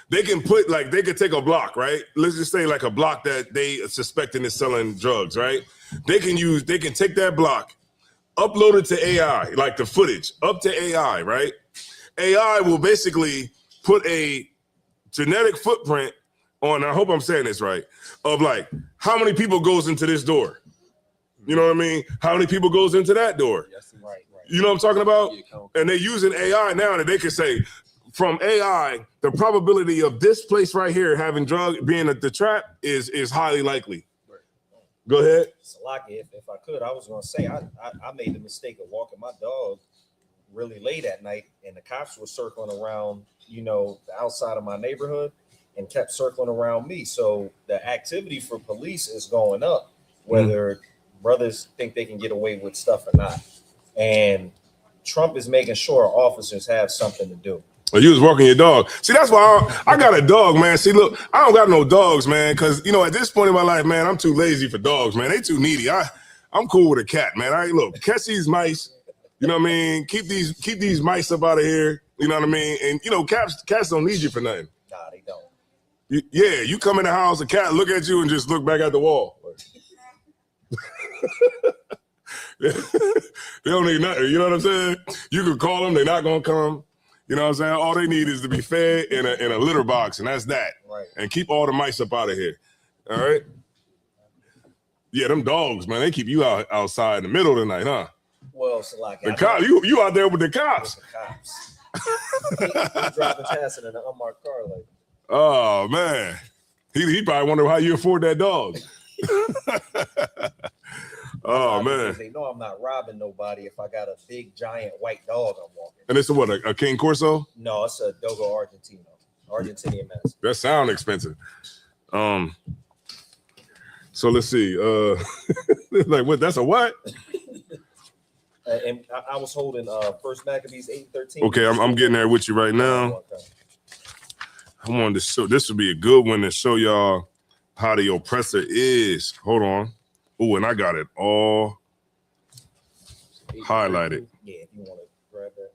They can they could take a block, right? Let's just say like a block that they suspecting is selling drugs, right? They can take that block, upload it to AI, like the footage, up to AI, right? AI will basically put a genetic footprint on, I hope I'm saying this right, of like how many people goes into this door. You know what I mean? How many people goes into that door? Right. You know what I'm talking about? And they're using AI now that they can say, from AI, the probability of this place right here having drug being at the trap is highly likely. Go ahead. Salaki, if I could, I was gonna say I made the mistake of walking my dog really late at night, and the cops were circling around, the outside of my neighborhood, and kept circling around me. So the activity for police is going up, whether brothers think they can get away with stuff or not. And Trump is making sure officers have something to do. Well, you was walking your dog. See, that's why I got a dog, man. See, look, I don't got no dogs, man, because, at this point in my life, man, I'm too lazy for dogs, man. They too needy. I'm cool with a cat, man. Look, catch these mice, you know what I mean? Keep these mice up out of here, you know what I mean? And, cats don't need you for nothing. Nah, they don't. You come in the house, a cat look at you and just look back at the wall. They don't need nothing, you know what I'm saying? You could call them, they're not going to come. You know what I'm saying? All they need is to be fed in a litter box, and that's that. Right. And keep all the mice up out of here. All right? Yeah, them dogs, man, they keep you outside in the middle of the night, huh? Well, so like the cops, you out there with the cops. He driving past in an unmarked car, like. Oh man, he probably wonder how you afford that dog. Oh man, they know I'm not robbing nobody if I got a big giant white dog I'm walking. And it's a King Corso? No, it's a Dogo Argentinian Mastiff. That sound expensive. So let's see. Like what? That's a what? And I was holding First Maccabees 8:13. Okay, I'm getting there with you right now. I wanted to show. This would be a good one to show y'all how the oppressor is. Hold on. Oh, and I got it all highlighted. Yeah, if you want to grab that.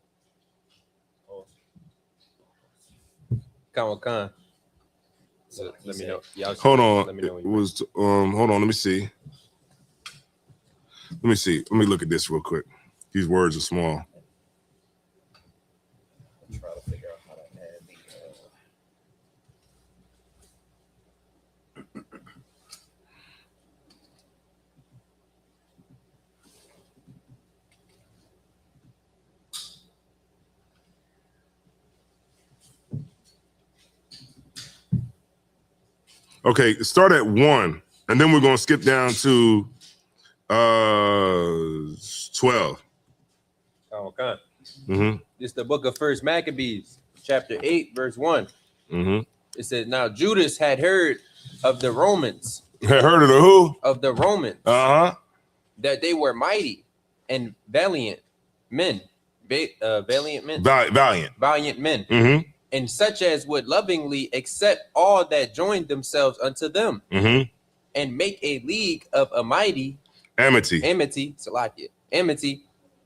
Khan. So let me know. Hold on. Let me know it was hold on, let me see. Let me look at this real quick. These words are small. I'm trying to figure out how to add the Okay, start at 1, and then we're gonna skip down to 12. Khan. Mm-hmm. It's the book of First Maccabees, chapter 8, verse 1. Mm-hmm. It says, now Judas had heard of the Romans. Had heard of the who? Of the Romans. Uh-huh. That they were mighty and valiant men. Valiant men. Valiant men. Mm-hmm. And such as would lovingly accept all that joined themselves unto them, mm-hmm. and make a league of amity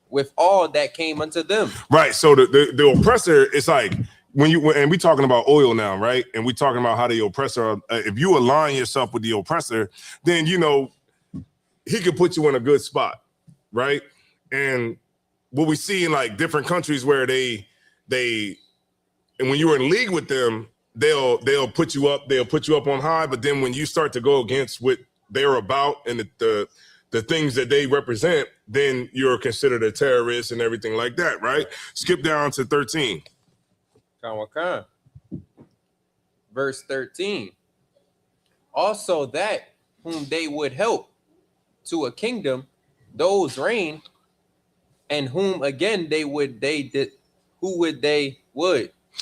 with all that came unto them. Right. So the oppressor is like when we talking about oil now, right? And we talking about how the oppressor, if you align yourself with the oppressor, then he can put you in a good spot, right? And what we see in like different countries where they and when you're in league with them, they'll put you up on high. But then when you start to go against what they're about and the things that they represent, then you're considered a terrorist and everything like that, right? Skip down to 13. Verse 13. Also that whom they would help to a kingdom, those reign, and whom again they would.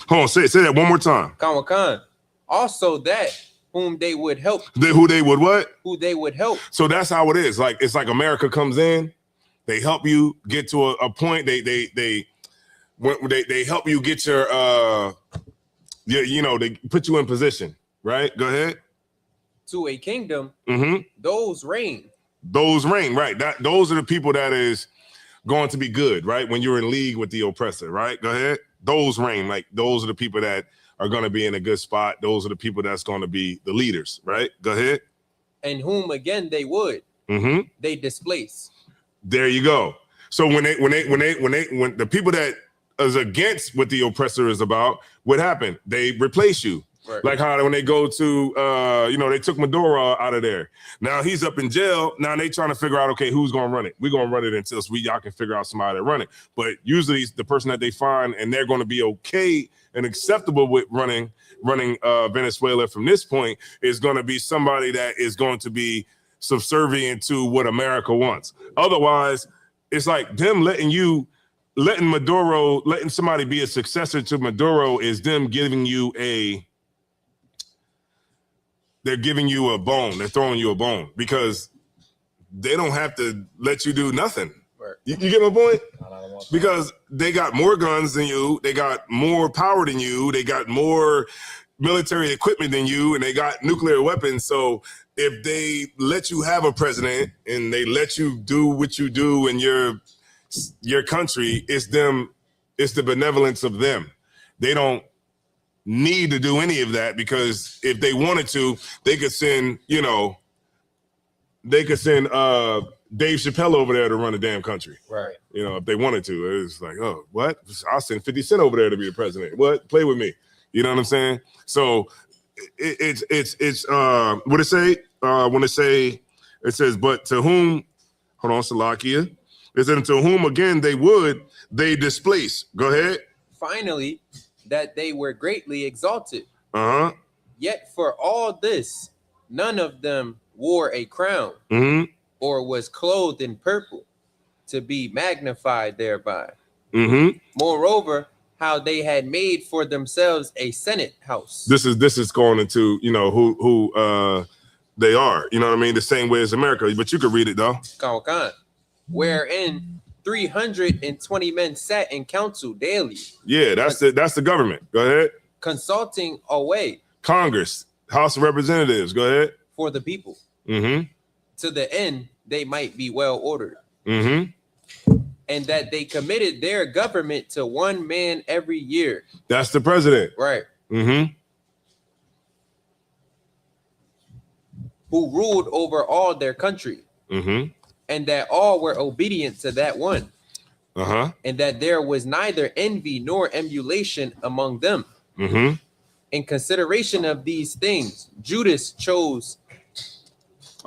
Hold on, say that one more time. Khan. Also that whom they would help. Who they would what? Who they would help. So that's how it is. Like it's like America comes in, they help you get to a point. They help you get your they put you in position, right? Go ahead. To a kingdom, mm-hmm. Those reign. Those reign, right? Those are the people that is going to be good, right? When you're in league with the oppressor, right? Go ahead. Those reign, like those are the people that are going to be in a good spot. Those are the people that's going to be the leaders, right? Go ahead. And whom again they would. Mm-hmm. They displace. There you go. So when the people that is against what the oppressor is about, what happened? They replace you. Right. Like how when they go to, they took Maduro out of there. Now he's up in jail. Now they trying to figure out, okay, who's going to run it? We're going to run it until y'all can figure out somebody to run it. But usually it's the person that they find and they're going to be okay and acceptable with running Venezuela from this point is going to be somebody that is going to be subservient to what America wants. Otherwise, it's like them letting somebody be a successor to Maduro is them giving you they're giving you a bone. They're throwing you a bone because they don't have to let you do nothing. Right. You get my point? Because they got more guns than you. They got more power than you. They got more military equipment than you, and they got nuclear weapons. So if they let you have a president and they let you do what you do in your country, it's the benevolence of them. They don't need to do any of that because if they wanted to, they could send Dave Chappelle over there to run the damn country. Right. If they wanted to. It's like, oh, what? I'll send 50 Cent over there to be the president. What? Play with me. You know what I'm saying? So it's what it say? It says, but to whom, hold on, Salakia. It said, to whom again they displace. Go ahead. Finally, that they were greatly exalted. Uh-huh. Yet for all this, none of them wore a crown or was clothed in purple to be magnified thereby. Moreover, how they had made for themselves a Senate house. This is going into, who they are. You know what I mean? The same way as America. But you could read it though. Wherein 320 men sat in council daily. Yeah, that's the government. Go ahead. Consulting away. Congress, House of Representatives. Go ahead. For the people. To the end they might be well ordered. And that they committed their government to one man every year. That's the president. Right. Who ruled over all their country. And that all were obedient to that one. And that there was neither envy nor emulation among them. In consideration of these things, Judas chose.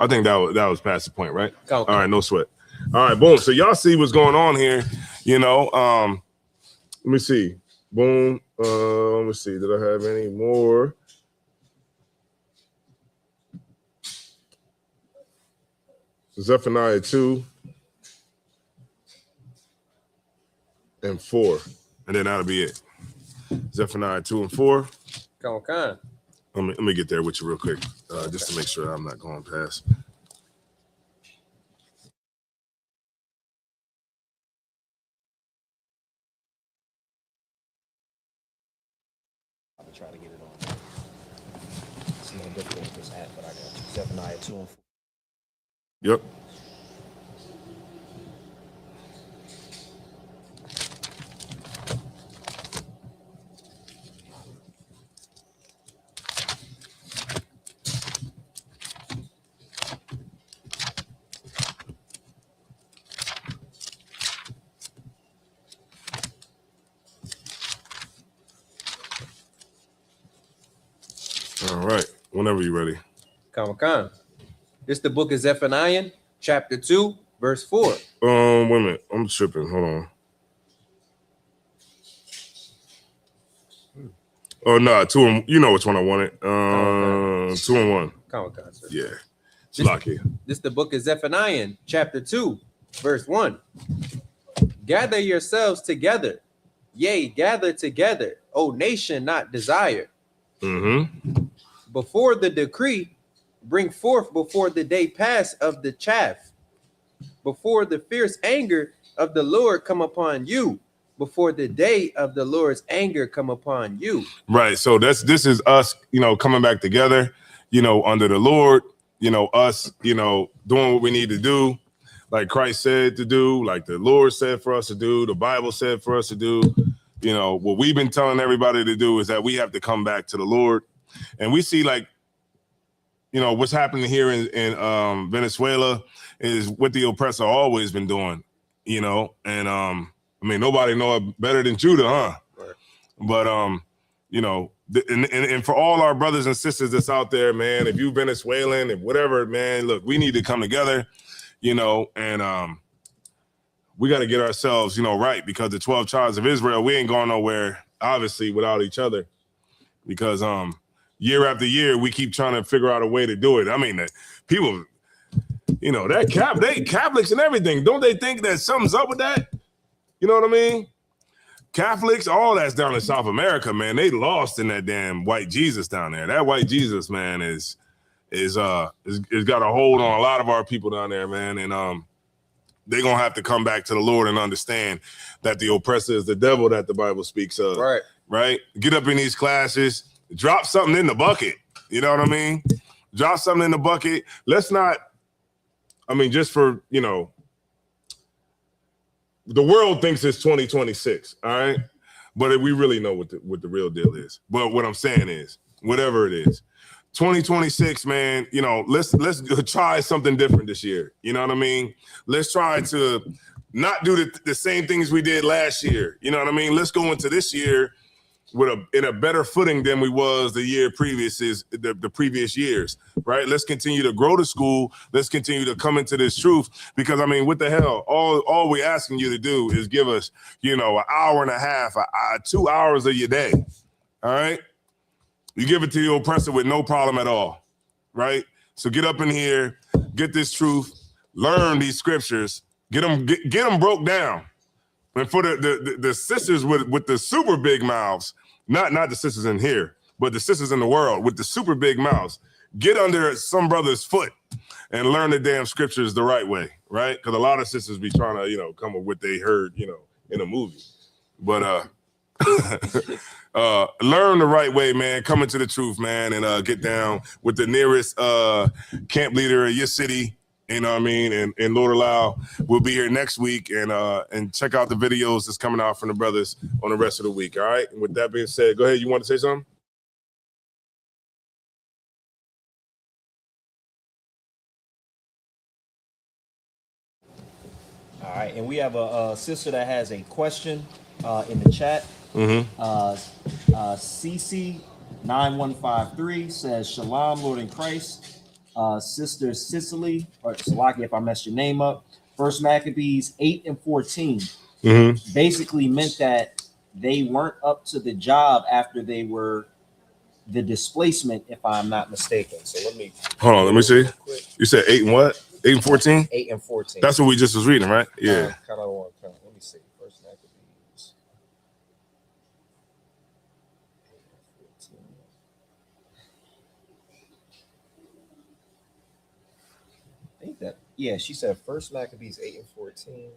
I think that was past the point, right? All right, no sweat. All right, boom. So y'all see what's going on here, let me see. Boom. Let me see. Did I have any more? Zephaniah 2 and 4. And then that'll be it. Zephaniah 2 and 4. Let me get there with you real quick, just to make sure I'm not going past. I'll try to get it on. It's more difficult with this app, but I got you. Zephaniah 2 and 4. Yep. All right. Whenever you're ready. This the book of Zephaniah, chapter 2, verse 4. Wait a minute. I'm tripping. Hold on. Oh no, 2 and you know which one I wanted. 2 and 1. Yeah. It's lucky. This the book of Zephaniah, chapter 2, verse 1. Gather yourselves together, yea, gather together, O nation not desired. Before the decree, bring forth before the day pass of the chaff, before the fierce anger of the Lord come upon you, before the day of the Lord's anger come upon you. Right. So this is us, coming back together, under the Lord, us, doing what we need to do, like Christ said to do, like the Lord said for us to do, the Bible said for us to do. What we've been telling everybody to do is that we have to come back to the Lord. And we see what's happening here in Venezuela is what the oppressor always been doing. you know, and I mean, nobody know it better than Judah, huh? Right. But you know, and for all our brothers and sisters that's out there, man, if you're Venezuelan, if whatever, man, look, we need to come together, you know, and we got to get ourselves, you know, right, because the 12 tribes of Israel, we ain't going nowhere, obviously, without each other, because year after year, we keep trying to figure out a way to do it. I mean, people, you know, they Catholics and everything, don't they think that something's up with that? You know what I mean? Catholics, all that's down in South America, man. They lost in that damn white Jesus down there. That white Jesus, man, is got a hold on a lot of our people down there, man. And they're gonna have to come back to the Lord and understand that the oppressor is the devil that the Bible speaks of. Right. Right? Get up in these classes, drop something in the bucket. You know what I mean? Drop something in the bucket. Let's not, I mean, just for, you know, the world thinks it's 2026, all right? But we really know what the real deal is. But what I'm saying is, whatever it is, 2026, man, you know, let's try something different this year. You know what I mean? Let's try to not do the same things we did last year. You know what I mean? Let's go into this year in a better footing than we was the year previous, the previous years, right? Let's continue to grow the school. Let's continue to come into this truth, because I mean, what the hell? All we're asking you to do is give us, you know, an hour and a half, 2 hours of your day. All right. You give it to your oppressor with no problem at all. Right. So get up in here, get this truth, learn these scriptures, get them broke down. And for the sisters with the super big mouths, not the sisters in here, but the sisters in the world with the super big mouths, get under some brother's foot and learn the damn scriptures the right way, right? Because a lot of sisters be trying to, you know, come with what they heard, you know, in a movie. But learn the right way, man. Come into the truth, man, and get down with the nearest camp leader of your city. You know what I mean? And Lord allow, we'll be here next week and check out the videos that's coming out from the brothers on the rest of the week. All right. And with that being said, go ahead. You want to say something? All right. And we have a sister that has a question in the chat. CC9153 says, Shalom, Lord in Christ. Sister Cicely, or Salaki, if I messed your name up, First Maccabees 8 and 14 basically meant that they weren't up to the job after they were the displacement, if I'm not mistaken. So hold on, let me see. You said 8 and what? 8 and 14? 8 and 14. That's what we just was reading, right? Yeah. Kind of want to let me see. First Maccabees. I think that, yeah, she said First Maccabees 8 and 14.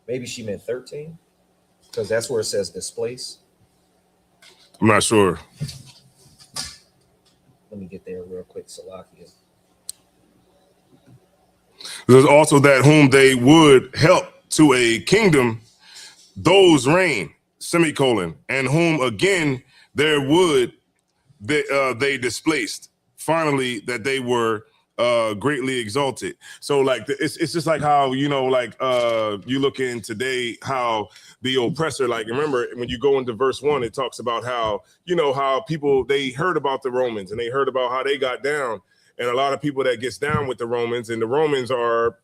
Maybe she meant 13, because that's where it says displace. I'm not sure. Let me get there real quick, Salakia. There's also that whom they would help to a kingdom, those reign, semicolon, and whom again there would they displaced. Finally, that they were greatly exalted. So like it's just like how, you know, like you look in today how the oppressor, like remember when you go into verse 1, it talks about how, you know, how people, they heard about the Romans and they heard about how they got down, and a lot of people that gets down with the Romans, and the Romans are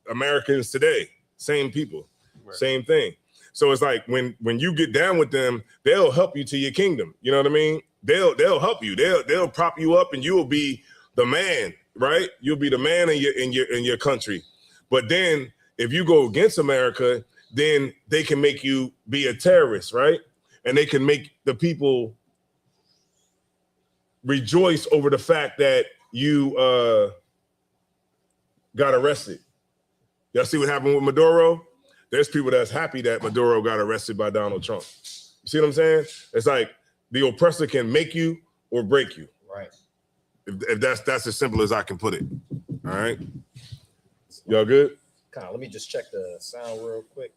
Americans today, same people, right. Same thing. So it's like when you get down with them, they'll help you to your kingdom. You know what I mean? They'll help you. They'll prop you up, and you will be the man, right? You'll be the man in your country. But then if you go against America, then they can make you be a terrorist, right? And they can make the people rejoice over the fact that you got arrested. Y'all see what happened with Maduro? There's people that's happy that Maduro got arrested by Donald Trump. You see what I'm saying? It's like the oppressor can make you or break you. Right. If that's as simple as I can put it. All right. Y'all good? Kyle, let me just check the sound real quick.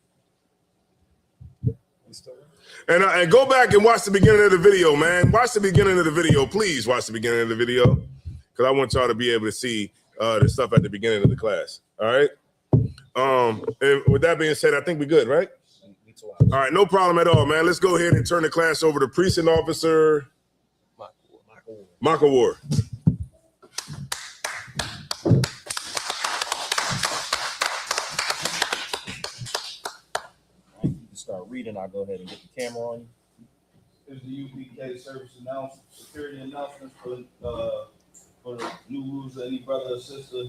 And go back and watch the beginning of the video, man. Watch the beginning of the video. Please watch the beginning of the video, because I want y'all to be able to see the stuff at the beginning of the class. All right. And with that being said, I think we're good, right? All right, no problem at all, man. Let's go ahead and turn the class over to Precinct Officer Michael Ward. You can start reading. I'll go ahead and get the camera on you. Here's the UPK service security announcements for the new rules of any brother or sister.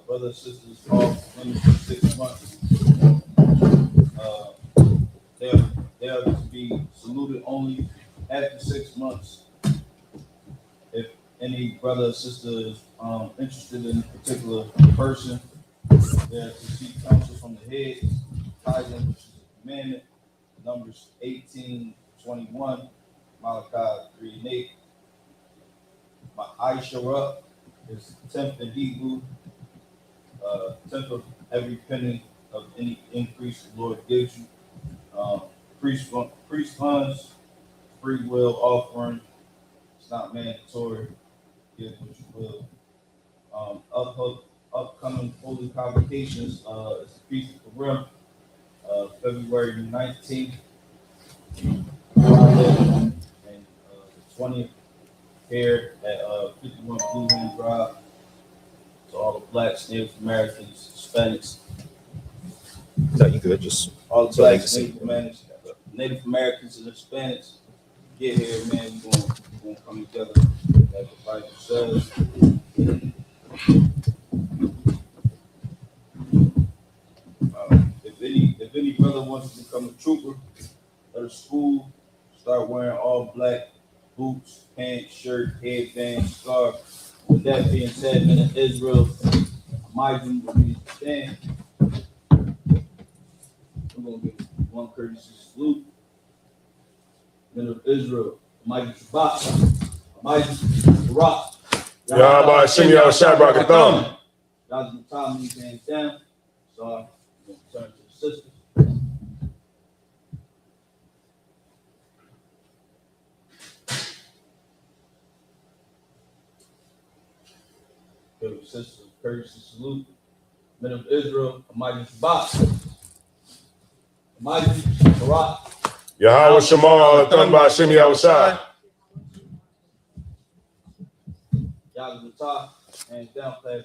Brother or sisters off women for 6 months. They'll to be saluted only after 6 months. If any brother or sister is interested in a particular person, they're to seek counsel from the head, tithing, which is a commandment, Numbers 18:21, Malachi 3:8. My Aisha up is 10th in Hebrew, 10th of every penny of any increase the Lord gives you. Priest funds, free will offering. It's not mandatory. Give what you will. Upcoming holy convocations is the Feast of Purim, February 19th, and the 20th here at 51 Blue Hand Drive. To all the blacks, Native Americans, Hispanics. No, you good. Just all the blacks, Native Americans, and Hispanics. Get here, man. We're gonna come together, like the Bible says. If any brother wants to become a trooper at a school, start wearing all black boots, pants, shirt, headband, scarf. With that being said, men of Israel, my dream will be to stand. I'm gonna give one courtesy salute. Men of Israel, Mighty Shabbat, Mighty Rock. Yahweh Hashem Yahweh Shabbat. Y'all can tie me hands down. So I'm gonna turn to the sisters. Give the sisters a courtesy salute. Men of Israel, Mighty Shabbat, Mighty Barak. Yahweh Shema, done by Hashem Yahweh Shai. Y'all can tie hands down, class.